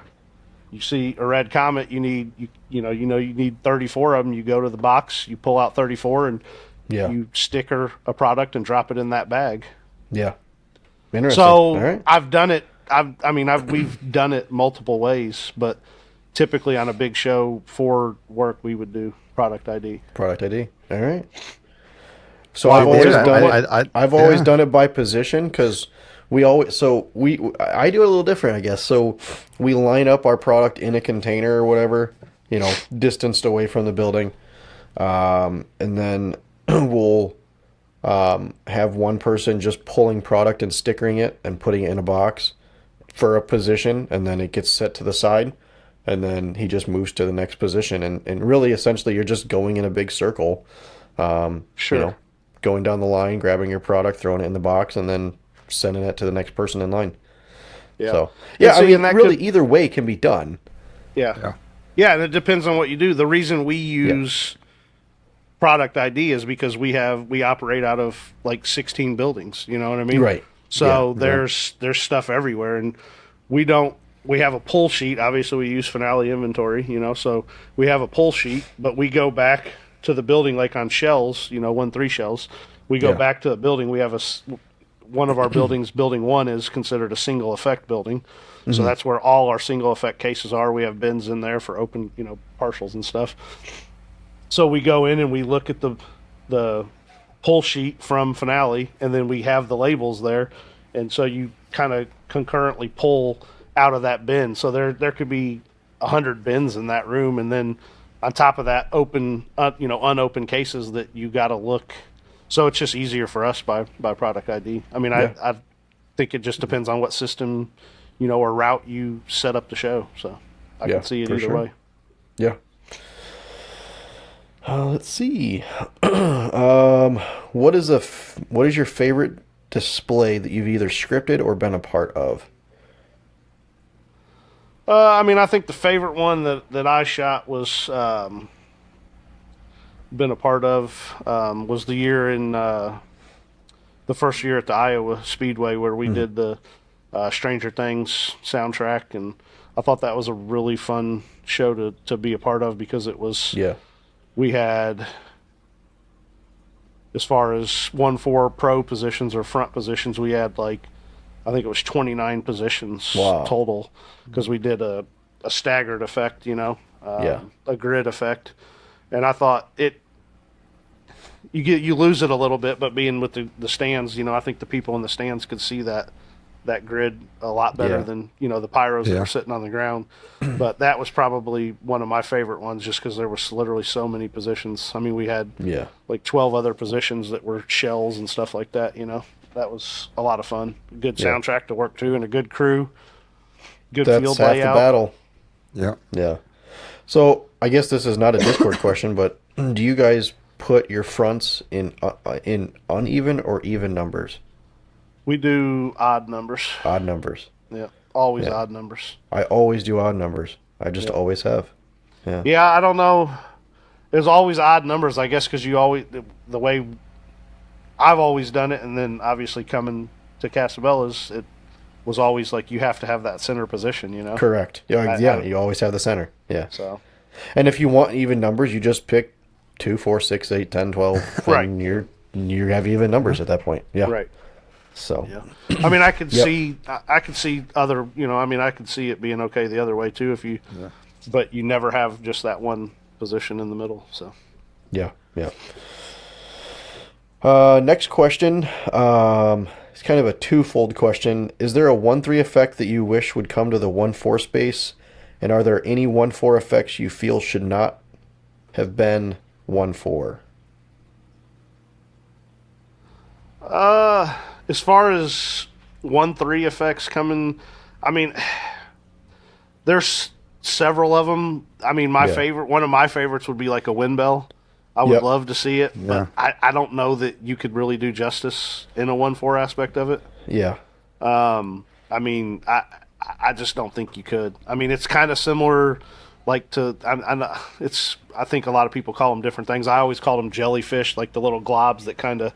You see a red comet, you need you need 34 of them. You go to the box, you pull out 34, and you sticker a product and drop it in that bag. Yeah. Interesting. So all right. I've done it. We've done it multiple ways, but typically on a big show for work, we would do product ID. Product ID. All right. So Well, I've always done it by position because I do it a little different, I guess. So we line up our product in a container or whatever, distanced away from the building, and then we'll have one person just pulling product and stickering it and putting it in a box for a position, and then it gets set to the side, and then he just moves to the next position, and really essentially you're just going in a big circle, going down the line, grabbing your product, throwing it in the box, and then sending it to the next person in line. So either way can be done. Yeah, and it depends on what you do. The reason we use product ID is because we operate out of like 16 buildings. You know what I mean? Right. So there's stuff everywhere, and we have a pull sheet. Obviously, we use Finale inventory. So we have a pull sheet, but we go back to the building like on shells. 1-3 shells. We go back to the building. We have one of our buildings, building 1, is considered a single effect building. So that's where all our single effect cases are. We have bins in there for open, partials and stuff. So we go in and we look at the pull sheet from Finale, and then we have the labels there. And so you kind of concurrently pull out of that bin. So there could be 100 bins in that room, and then on top of that, unopened cases that you got to look. So it's just easier for us by product ID. I mean, I think it just depends on what system, or route you set up the show. So I can see it either way. Yeah. Let's see. What is your favorite display that you've either scripted or been a part of? I mean, I think the favorite one that I shot was been a part of was the year in the first year at the Iowa Speedway where we did the Stranger Things soundtrack, and I thought that was a really fun show to be a part of because it was we had, as far as 1-4 pro positions or front positions, we had I think it was 29 positions total because we did a staggered effect, a grid effect. And I thought you lose it a little bit, but being with the stands, I think the people in the stands could see that grid a lot better than, the pyros that were sitting on the ground. But that was probably one of my favorite ones just because there was literally so many positions. I mean, we had 12 other positions that were shells and stuff like that, That was a lot of fun. Good soundtrack to work to and a good crew. Good field layout. That's half the battle. Yeah. Yeah. So I guess this is not a Discord question, but do you guys put your fronts in uneven or even numbers? We do odd numbers. Odd numbers. Yeah. Always odd numbers. I always do odd numbers. I just always have. Yeah. Yeah, I don't know. There's always odd numbers, I guess, because you always, the way I've always done it, and then obviously coming to Casabella's, it was always you have to have that center position, Correct. Yeah, you always have the center. Yeah. So, and if you want even numbers, you just pick 2, 4, 6, 8, 10, 12. Right. And you have even numbers at that point. Yeah. Right. So. Yeah. I mean, I could see other, I could see it being okay the other way too but you never have just that one position in the middle. So. Yeah. Yeah. Next question. It's kind of a twofold question. Is there a 1-3 effect that you wish would come to the 1-4 space? And are there any 1-4 effects you feel should not have been 1-4? As far as 1-3 effects coming, I mean, there's several of them. I mean, one of my favorites would be a wind bell. I would love to see it, but I don't know that you could really do justice in a 1-4 aspect of it. Yeah. I mean, I just don't think you could. I mean, it's kind of similar, I think a lot of people call them different things. I always call them jellyfish, the little globs that kind of,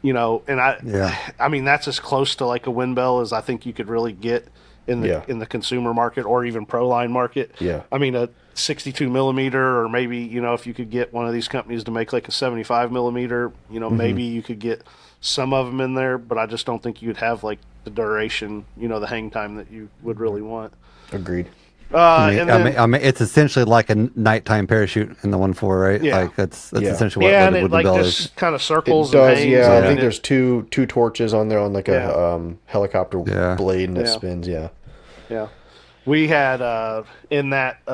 and I mean, that's as close to a wind bell as I think you could really get in the consumer market or even pro line market. Yeah. I mean, a 62 millimeter, or maybe, if you could get one of these companies to make a 75 millimeter, maybe you could get some of them in there, but I just don't think you'd have the duration, the hang time that you would really want. Agreed. I mean, it's essentially like a nighttime parachute in the 1-4, right? Yeah. That's essentially what and the it bell just is. kind of circles. It does, and hangs. I think there's two torches on there on a helicopter blade, and it spins. Yeah. Yeah. We had in that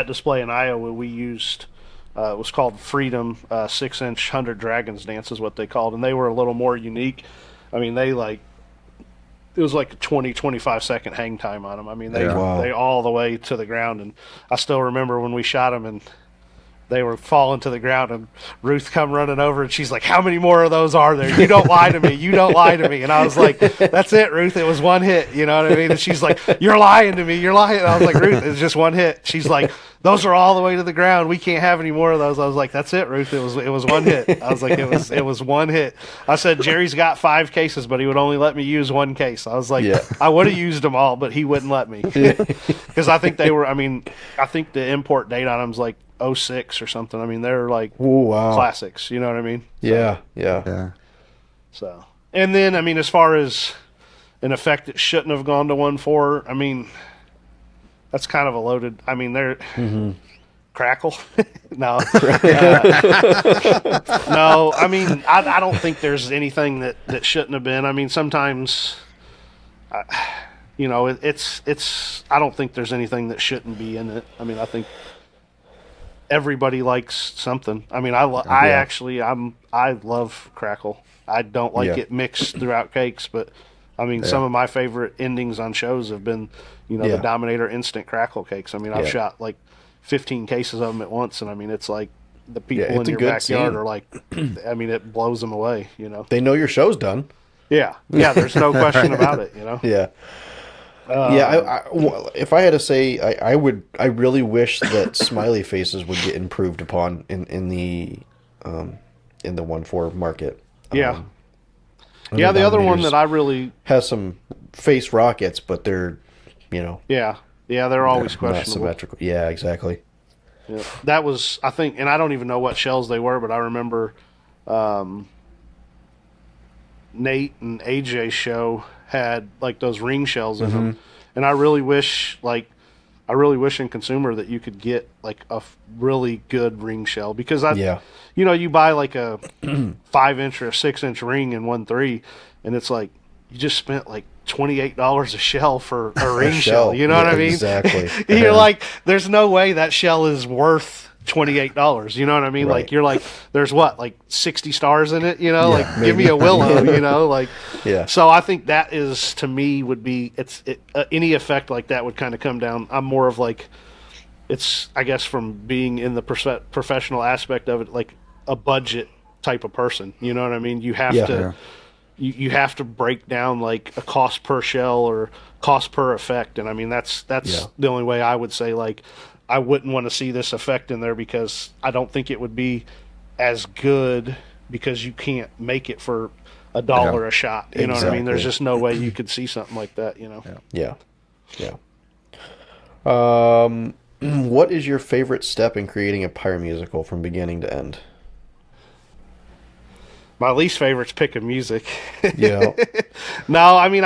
display in Iowa, we used it was called Freedom 6-inch 100 Dragons Dance is what they called, and they were a little more unique. I mean, it was a 20-25 second hang time on them. I mean, they all the way to the ground, and I still remember when we shot them and they were falling to the ground, and Ruth come running over, and she's like, "How many more of those are there? You don't lie to me. You don't lie to me." And I was like, "That's it, Ruth. It was one hit." You know what I mean? And she's like, "You're lying to me. You're lying." And I was like, "Ruth, it's just one hit." She's like, "Those are all the way to the ground. We can't have any more of those." I was like, "That's it, Ruth. It was one hit." I was like, it was one hit. I said, "Jerry's got 5 cases, but he would only let me use one case." I was like, I would have used them all, but he wouldn't let me because I think they were. I mean, I think the import date on them's 06 or something. I mean, they're classics. You know what I mean? So, Yeah. So, and then I mean, as far as an effect that shouldn't have gone to 1-4, I mean, that's kind of a loaded. I mean, they're crackle. No, no. I mean, I don't think there's anything that shouldn't have been. I mean, sometimes. you know, it's. I don't think there's anything that shouldn't be in it. I mean, I think everybody likes something. I mean, I love crackle. I don't like it mixed throughout cakes, but I mean, some of my favorite endings on shows have been, you know, the Dominator instant crackle cakes. I mean, I've shot like 15 cases of them at once, and I mean, it's like the people in your backyard are like, I mean, it blows them away, you know. They know your show's done. Yeah, there's no question about it, you know. Yeah. If I had to say, I really wish that smiley faces would get improved upon in the 1.4 market. Yeah. The other one that I really has some face rockets, but they're, you know. Yeah, they're always questionable. Not symmetrical. Yeah, exactly. Yeah. That was, I think, and I don't even know what shells they were, but I remember Nate and AJ's show had like those ring shells in them, and I really wish in consumer that you could get like a really good ring shell, because you know, you buy like a 5-inch or a 6-inch ring in 1.3, and it's like you just spent like $28 a shell for a ring shell. You know what I mean? Exactly. You're like, there's no way that shell is worth $28. You know what I mean? Right. Like, you're like, there's what, like 60 stars in it? You know, like maybe. Give me a willow. You know, like. Yeah. So I think that is, to me, would be any effect like that would kind of come down. I'm more of like, it's, I guess, from being in the professional aspect of it, like a budget type of person. You know what I mean? You have to. Yeah. You have to break down like a cost per shell or cost per effect, and I mean that's the only way I would say, like, I wouldn't want to see this effect in there, because I don't think it would be as good, because you can't make it for $1 a shot. You know what I mean? There's just no way you could see something like that. You know? Yeah. What is your favorite step in creating a pyro musical from beginning to end? My least favorite's picking music. Yeah. No, I mean,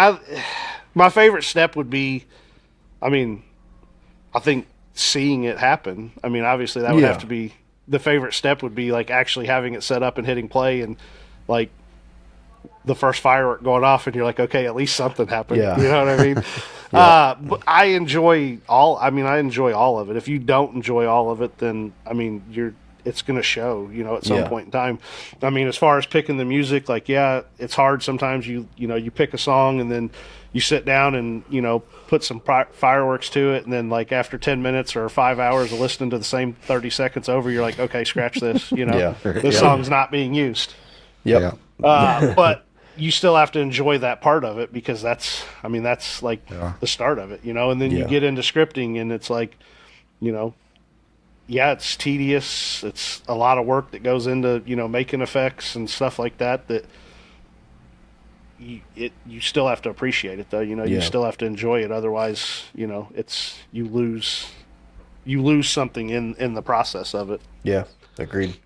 my favorite step would be, I mean, I think seeing it happen. I mean, obviously that would have to be, the favorite step would be like actually having it set up and hitting play, and like the first firework going off, and you're like, okay, at least something happened. Yeah. You know what I mean? But I enjoy all of it. If you don't enjoy all of it, then I mean, it's going to show, you know, at some point in time. I mean, as far as picking the music, like, it's hard sometimes. You know, you pick a song and then you sit down and, you know, put some fireworks to it, and then like after 10 minutes or 5 hours of listening to the same 30 seconds over, you're like, okay, scratch this, you know. This song's not being used. Yep. But you still have to enjoy that part of it, because that's like the start of it, you know. And then you get into scripting, and it's like, you know, it's tedious. It's a lot of work that goes into, you know, making effects and stuff like that, that you still have to appreciate it, though. You know, you still have to enjoy it. Otherwise, you know, you lose something in the process of it. Yeah, agreed.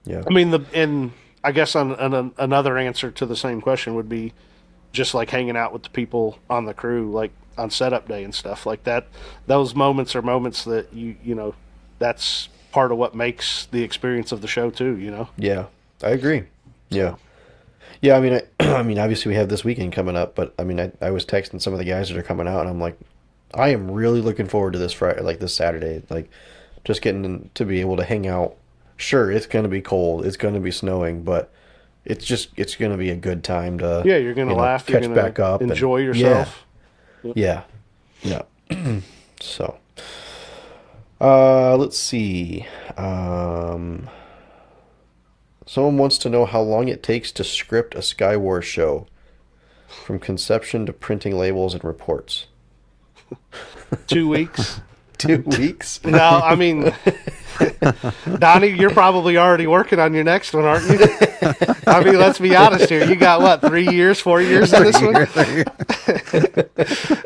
Yeah. I mean, and I guess on another answer to the same question would be just like hanging out with the people on the crew, like on setup day and stuff like that. Those moments are moments that you know, that's part of what makes the experience of the show too, you know? Yeah, I agree. Yeah. Yeah, I mean, obviously we have this weekend coming up, but I mean, I was texting some of the guys that are coming out, and I'm like, I am really looking forward to this Friday, like this Saturday, like just getting to be able to hang out. Sure, it's going to be cold, it's going to be snowing, but it's going to be a good time to you're going to laugh, catch you're back up, enjoy yourself. Yeah. So. Let's see. Someone wants to know how long it takes to script a Skywars show, from conception to printing labels and reports. 2 weeks. 2 weeks? No, I mean, Donnie, you're probably already working on your next one, aren't you? I mean, let's be honest here. You got what, 3 years, 4 years in this one?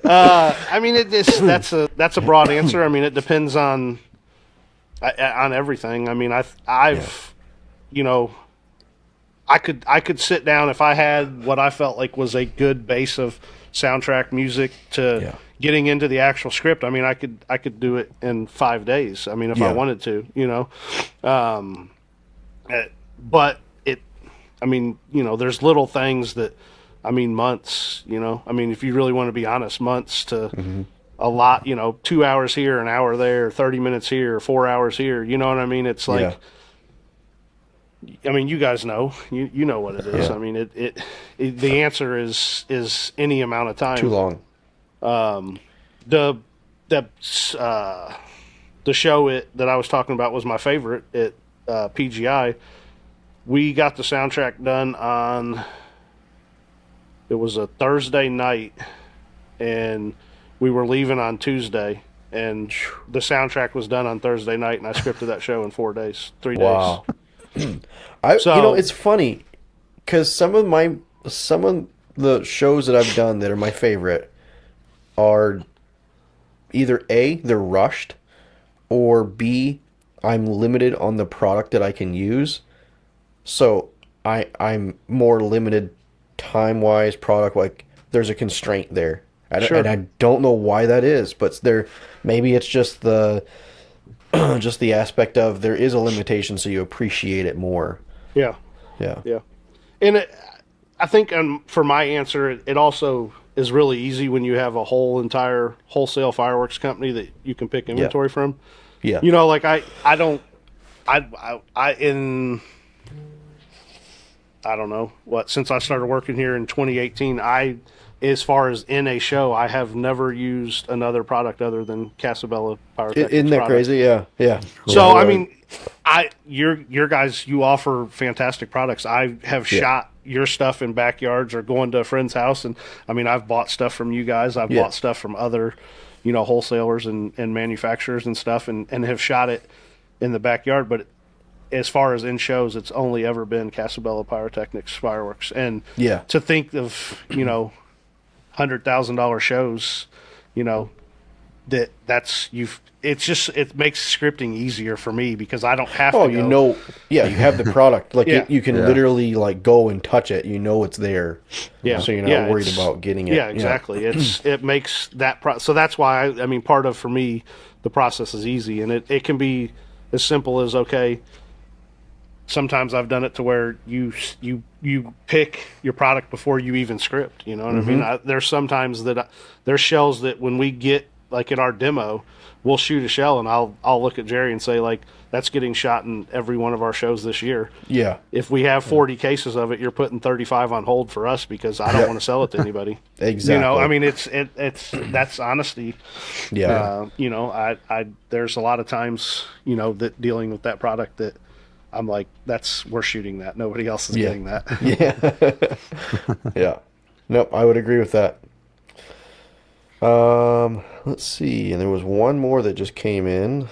I mean, that's a broad answer. I mean, it depends on everything. I mean, I've you know, I could sit down if I had what I felt like was a good base of soundtrack music to getting into the actual script. I mean, I could do it in 5 days. I mean, if I wanted to, you know. But I mean, you know, there's little things that, I mean, months, I mean, if you really want to be honest, months to a lot, 2 hours here, an hour there, 30 minutes here, 4 hours here. You know what I mean? It's like, I mean, you guys know, you know what it is. Yeah. I mean, it the answer is any amount of time. Too long. The show that I was talking about was my favorite at PGI. We got the soundtrack done on, it was a Thursday night, and we were leaving on Tuesday, and the soundtrack was done on Thursday night, and I scripted that show in 4 days, 3 days. Wow. It's funny because some of the shows that I've done that are my favorite are either A, they're rushed, or B, I'm limited on the product that I can use. So I'm more limited time-wise, product, there's a constraint there. And I don't know why that is, but maybe it's just the aspect of there is a limitation, so you appreciate it more. Yeah. And I think for my answer, it also is really easy when you have a whole entire wholesale fireworks company that you can pick inventory from. Yeah. Like I don't know what, since I started working here in 2018, as far as in a show, I have never used another product other than Casabella Pyrotechnics. Isn't that crazy? Yeah. So, I mean, your guys, you offer fantastic products. I have shot your stuff in backyards or going to a friend's house, and I mean, I've bought stuff from you guys. I've bought stuff from other, wholesalers and manufacturers and stuff, and have shot it in the backyard. But as far as in shows, it's only ever been Casabella Pyrotechnics fireworks. And to think of, $100,000 shows, it makes scripting easier for me because I don't have to go. You have the product. You can literally go and touch it. It's there. Yeah. So you're not worried about getting it. Yeah, exactly. It makes that so that's why I mean, part of, for me, the process is easy, and it can be as simple as, okay, sometimes I've done it to where you pick your product before you even script. You know what I mean? There's sometimes there's shells that when we get in our demo, we'll shoot a shell and I'll look at Jerry and say that's getting shot in every one of our shows this year. Yeah. If we have 40 cases of it, you're putting 35 on hold for us because I don't want to sell it to anybody. Exactly. I mean, it's that's honesty. Yeah. There's a lot of times that dealing with that product that I'm like, we're shooting that. Nobody else is getting that. Yeah. Nope, I would agree with that. Let's see. And there was one more that just came in.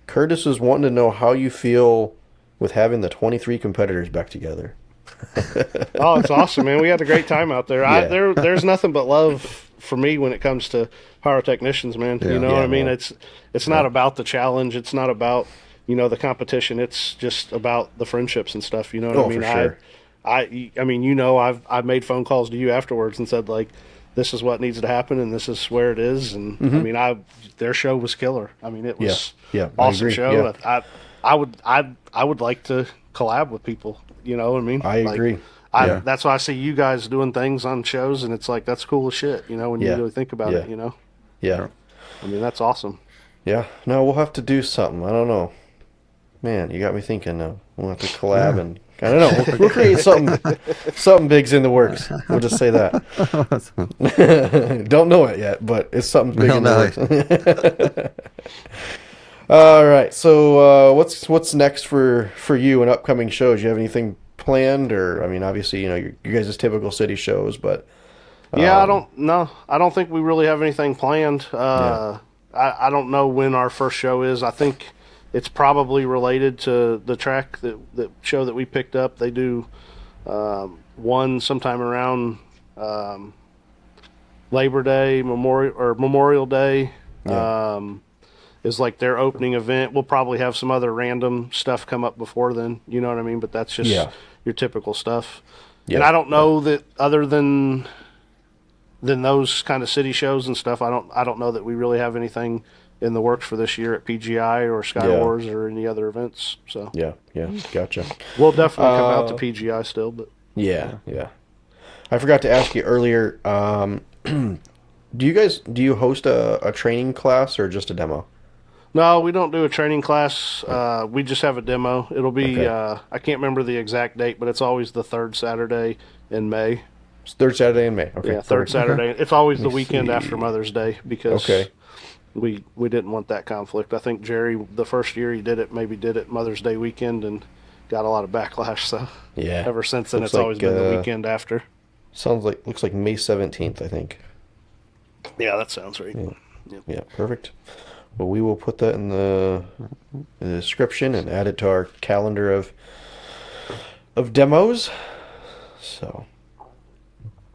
Curtis is wanting to know how you feel with having the 23 competitors back together. Oh, it's awesome, man. We had a great time out there. There's nothing but love for me when it comes to pyrotechnicians, man. You know what I mean? It's not about the challenge. It's not about, the competition. It's just about the friendships and stuff. You know what I mean? For sure. I mean, I've made phone calls to you afterwards and said, this is what needs to happen and this is where it is. And I mean, their show was killer. I mean, it was awesome show. Yeah. I would like to collab with people. You know what I mean? I agree. That's why I see you guys doing things on shows, and it's that's cool as shit, when you really think about it, Yeah. I mean, that's awesome. Yeah. No, we'll have to do something. I don't know. Man, you got me thinking now. We'll have to collab and, I don't know, we'll create something big's in the works. We'll just say that. Don't know it yet, but it's something big in the works. All right. So what's next for you in upcoming shows? You have anything planned, or I mean, obviously, you guys' typical city shows, but I don't think we really have anything planned. I don't know when our first show is. I think it's probably related to the track that show that we picked up. They do one sometime around Labor Day, Memorial Day. Is their opening event. We'll probably have some other random stuff come up before then, you know what I mean? But that's just your typical stuff. And I don't know that other than those kind of city shows and stuff, I don't know that we really have anything in the works for this year at PGI or Skywars or any other events. So Yeah, gotcha. we'll definitely come out to PGI still, but Yeah. I forgot to ask you earlier. Do you host a training class or just a demo? no, we don't do a training class. We just have a demo. It'll be Okay. I can't remember the exact date, but it's always the third Saturday in May. It's third Saturday in May. Okay. Yeah, third perfect. Saturday. It's always the Let me weekend see. after Mother's Day because Okay. we didn't want that conflict. I think Jerry, the first year he did it, maybe did it Mother's Day weekend and got a lot of backlash. So Yeah. ever since then, Looks it's always like, been the weekend after. Looks like May 17th, I think. Yeah, that sounds right. Yeah, perfect. Well, we will put that in the description and add it to our calendar of demos. So,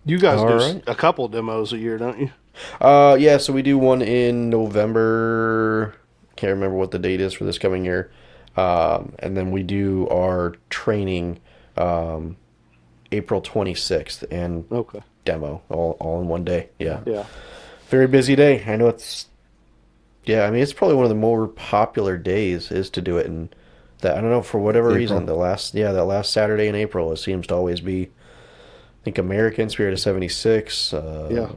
You guys All do right. a couple demos a year, don't you? yeah, so we do one in November. Can't remember what the date is for this coming year. And then we do our training April 26th and Okay. demo all in one day. Yeah. Yeah. Very busy day. I know it's, yeah, I mean, it's probably one of the more popular days is to do it in that. I don't know, for whatever reason, that last Saturday in April, it seems to always be, I think, American Spirit of 76. Yeah.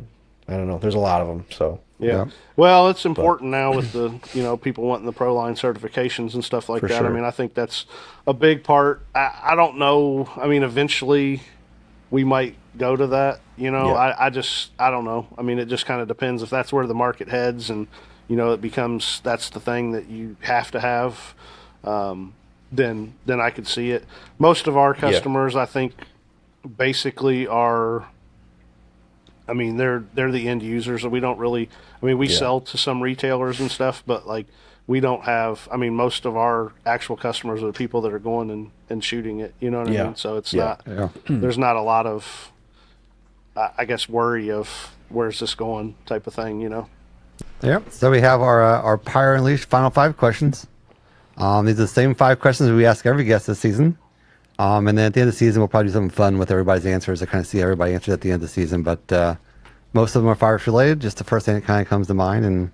I don't know. There's a lot of them. So, Yeah. Yeah. Well, it's important now with the, people wanting the pro line certifications and stuff like For that. sure. I mean, I think that's a big part. I don't know. I mean, eventually we might go to that, Yeah. I don't know. I mean, it just kind of depends if that's where the market heads and, it becomes, that's the thing that you have to have. Then I could see it. Most of our customers, I think, basically are, I mean, they're the end users. We don't really, I mean, we sell to some retailers and stuff, but like we don't have, I mean, most of our actual customers are the people that are going and shooting it, you know what I Yeah. mean? So it's Yeah. not, there's not a lot of, I guess, worry of where's this going type of thing, Yep. So we have our Pyro Unleashed final 5 questions. These are the same 5 questions we ask every guest this season. And then at the end of the season, we'll probably do something fun with everybody's answers to kind of see everybody answers at the end of the season. But most of them are Fireworks related, just the first thing that kind of comes to mind, and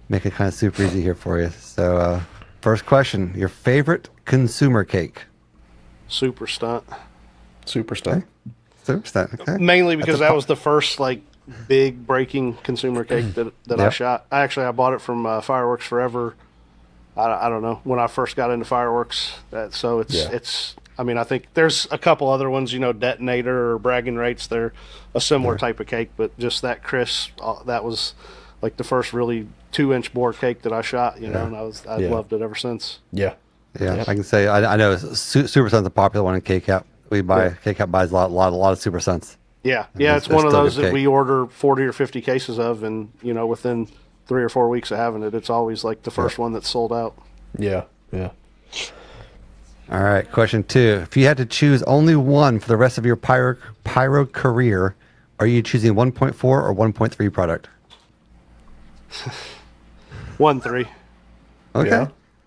make it kind of super easy here for you. So first question, your favorite consumer cake? Super stunt. super stuff. Super stuff. Okay. Mainly because that was the first like big breaking consumer cake that I Yep. shot. I bought it from Fireworks Forever. I don't know when I first got into fireworks. So it's. I mean, I think there's a couple other ones. Detonator or bragging rights. They're a similar type of cake, but just that crisp. That was like the first really 2-inch bore cake that I shot. And I've loved it ever since. Yeah. Yeah, I can say I know Super Sun's a popular one in K-Cap. K-Cap buys a lot of Super Suns. Yeah, It's it's one of still those good that cake. we order 40 or 50 cases of, and within 3 or 4 weeks of having it, it's always like the first one that's sold out. Yeah. All right, question 2. If you had to choose only one for the rest of your pyro career, are you choosing 1.4 or 1.3 product? 1.3. Okay.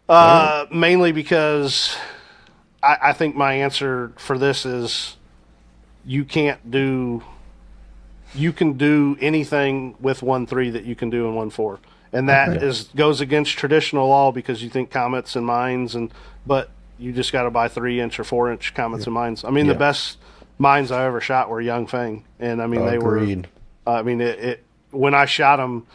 Yeah. Mainly because I think my answer for this is you can do anything with 1.3 that you can do in 1.4. And that goes against traditional law because you think comets and mines, but you just got to buy 3-inch or 4-inch comets and mines. I mean, the best mines I ever shot were Young Feng, and I mean Agreed. they were. I mean, it when I shot them,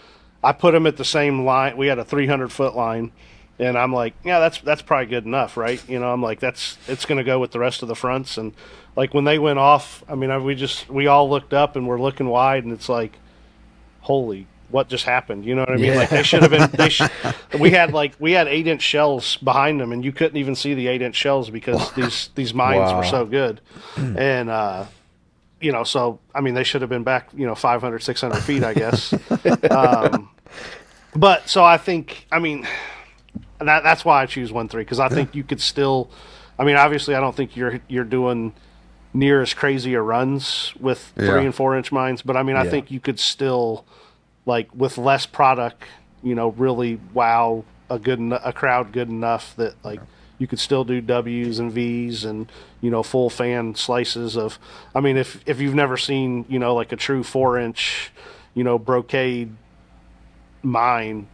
I put them at the same line. We had a 300-foot line, and I'm like, yeah, that's probably good enough, right? I'm like, it's going to go with the rest of the fronts. And like when they went off, I mean, we all looked up and we're looking wide, and it's like, holy, what just happened? You know what I mean? Like they should have been. We had 8-inch shells behind them, and you couldn't even see the 8-inch shells because these mines were so good. And so I mean, they should have been back 500, 600 feet, I guess. But so I think, I mean, that's why I choose 1.3 because I think you could still. I mean, obviously, I don't think you're doing near as crazy a runs with 3 and 4-inch mines, but I mean, I think you could still. Like with less product, really wow a crowd good enough that like you could still do W's and V's and full fan slices of. I mean, if you've never seen like a true 4-inch brocade mine,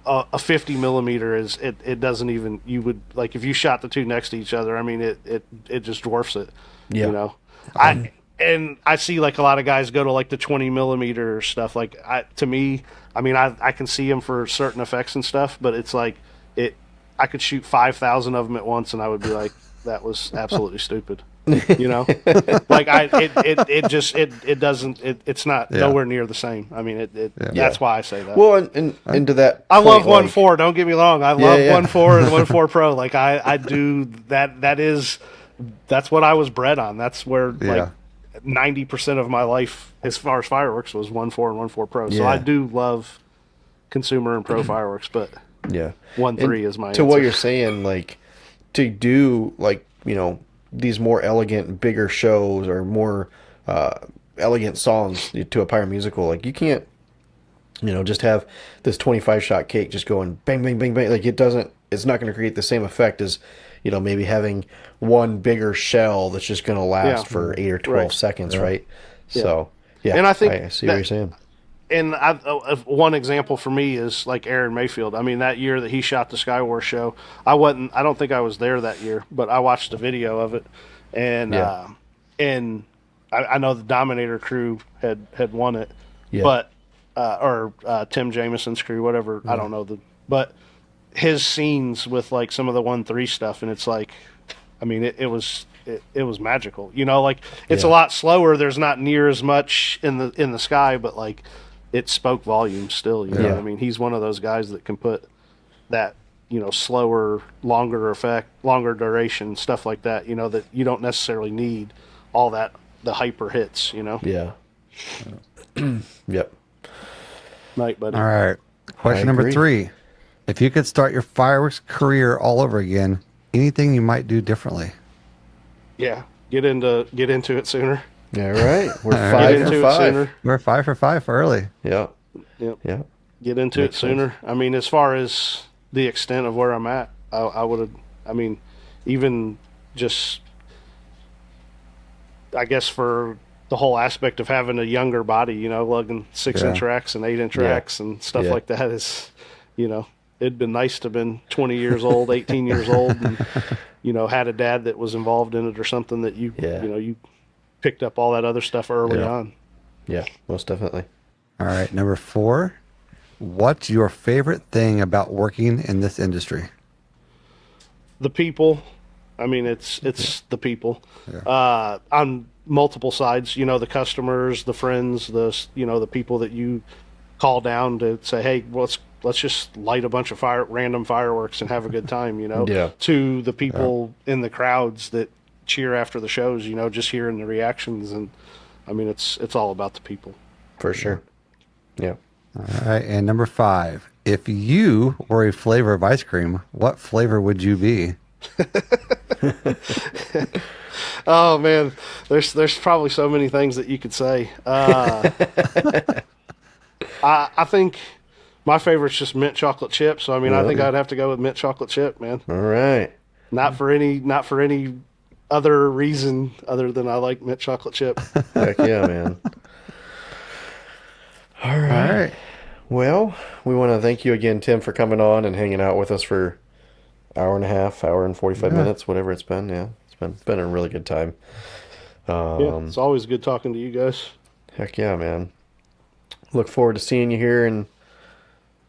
a 50 millimeter is it doesn't even, you would like if you shot the two next to each other. I mean, it just dwarfs it. Yeah. You know, I see like a lot of guys go to like the 20 millimeter stuff. Like to me, I mean, I can see them for certain effects and stuff, but it's like I could shoot 5,000 of them at once, and I would be like, that was absolutely stupid. You know, like it doesn't, it's not nowhere near the same. I mean, that's why I say that. Well, and to that, I love point, 1.4. Don't get me wrong. I love 1.4 and 1.4 Pro. Like I do that. That's what I was bred on. That's where like 90% of my life, as far as fireworks, was 1.4 and 1.4 Pro. So I do love consumer and pro fireworks, but 1.3 is my to answer. what you're saying, like to do like, you know, these more elegant, bigger shows or more elegant songs to a pyro musical, like you can't, you know, just have this 25 shot cake just going bang, bang, bang, bang. Like it's not going to create the same effect as, you know, maybe having one bigger shell that's just going to last for 8 or 12 seconds, right? So, and I think I see what you're saying. And one example for me is like Aaron Mayfield. I mean, that year that he shot the Skywars show, I don't think I was there that year, but I watched the video of it, and I know the Dominator crew had won it, but or Tim Jameson's crew, whatever. I don't know but his scenes with like some of the 1.3 stuff, and it's like, I mean, it was magical. You know, like it's a lot slower. There's not near as much in the sky, but like it spoke volumes still. You know what I mean? He's one of those guys that can put that, you know, slower, longer effect, longer duration, stuff like that. You know, that you don't necessarily need all that, the hyper hits. You know? Yeah. Yep. Night, buddy. All right. Question number 3. If you could start your fireworks career all over again, anything you might do differently? Yeah, get into it sooner. Yeah, right. We're 5 for 5. We're 5 for 5 for early. Yeah. Yep. Yeah. Get into it sooner. I mean, as far as the extent of where I'm at, I would have. I mean, even just, I guess for the whole aspect of having a younger body, you know, lugging 6-inch racks and 8-inch racks and stuff like that is, you know, it'd been nice to have been 20 years old, 18 years old, and, you know, had a dad that was involved in it or something that you know, you picked up all that other stuff early on. Yeah, most definitely. All right, number 4. What's your favorite thing about working in this industry? The people. I mean, it's the people on multiple sides. You know, the customers, the friends, the people that you call down to say, hey, let's just light a bunch of random fireworks and have a good time. You know, to the people in the crowds that cheer after the shows. You know, just hearing the reactions, and I mean, it's all about the people. For sure. Yeah. All right, and number 5. If you were a flavor of ice cream, what flavor would you be? Oh man, there's probably so many things that you could say. I think my favorite's just mint chocolate chip. So I mean, I think I'd have to go with mint chocolate chip, man. All right. Not for any other reason other than I like mint chocolate chip. Heck yeah, man. All right. Well, we want to thank you again, Tim, for coming on and hanging out with us for hour and a half, hour and 45 minutes, whatever it's been. Yeah, it's been a really good time. It's always good talking to you guys. Heck yeah, man. Look forward to seeing you here in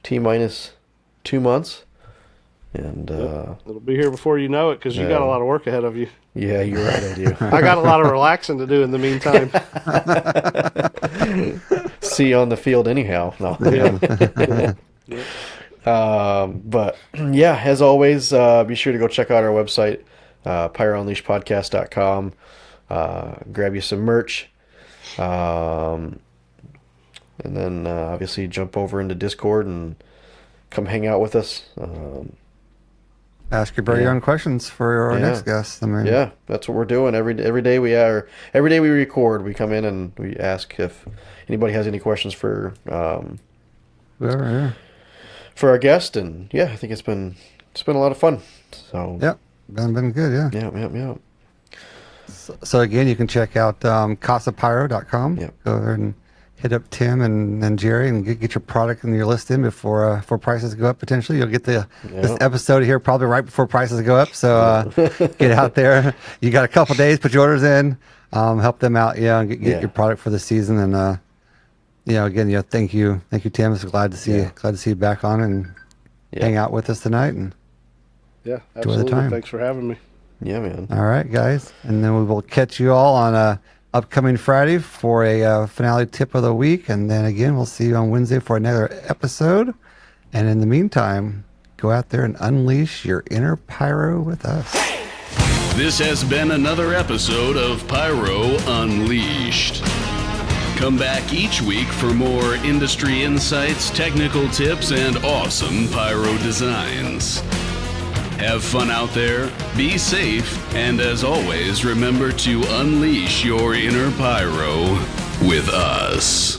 T-minus 2 months. And it'll be here before you know it, because you got a lot of work ahead of you. Yeah, you're right, I do. I got a lot of relaxing to do in the meantime. See you on the field anyhow. No. But yeah, as always, be sure to go check out our website, pyrounleashedpodcast.com. Grab you some merch. And then obviously jump over into Discord and come hang out with us. Ask your very own questions for our next guest. I mean, yeah, that's what we're doing every day. Every day we record, we come in and we ask if anybody has any questions for whoever, for our guest. And yeah, I think it's been a lot of fun. So been good. Yeah. So again, you can check out casapyro.com. Yep. Go there and hit up Tim and Jerry and get your product and your list in before prices go up. Potentially, you'll get this episode here probably right before prices go up. So get out there. You got a couple days, put your orders in, help them out, and get your product for the season. And again, thank you, Tim. It's glad to see you back on and hang out with us tonight and absolutely. enjoy the time. Thanks for having me. Yeah, man. All right, guys, and then we will catch you all on upcoming Friday for a finale tip of the week, and then again we'll see you on Wednesday for another episode. And in the meantime, go out there and unleash your inner pyro with us. This has been another episode of Pyro Unleashed. Come back each week for more industry insights, technical tips, and awesome pyro designs. Have fun out there, be safe, and as always, remember to unleash your inner pyro with us.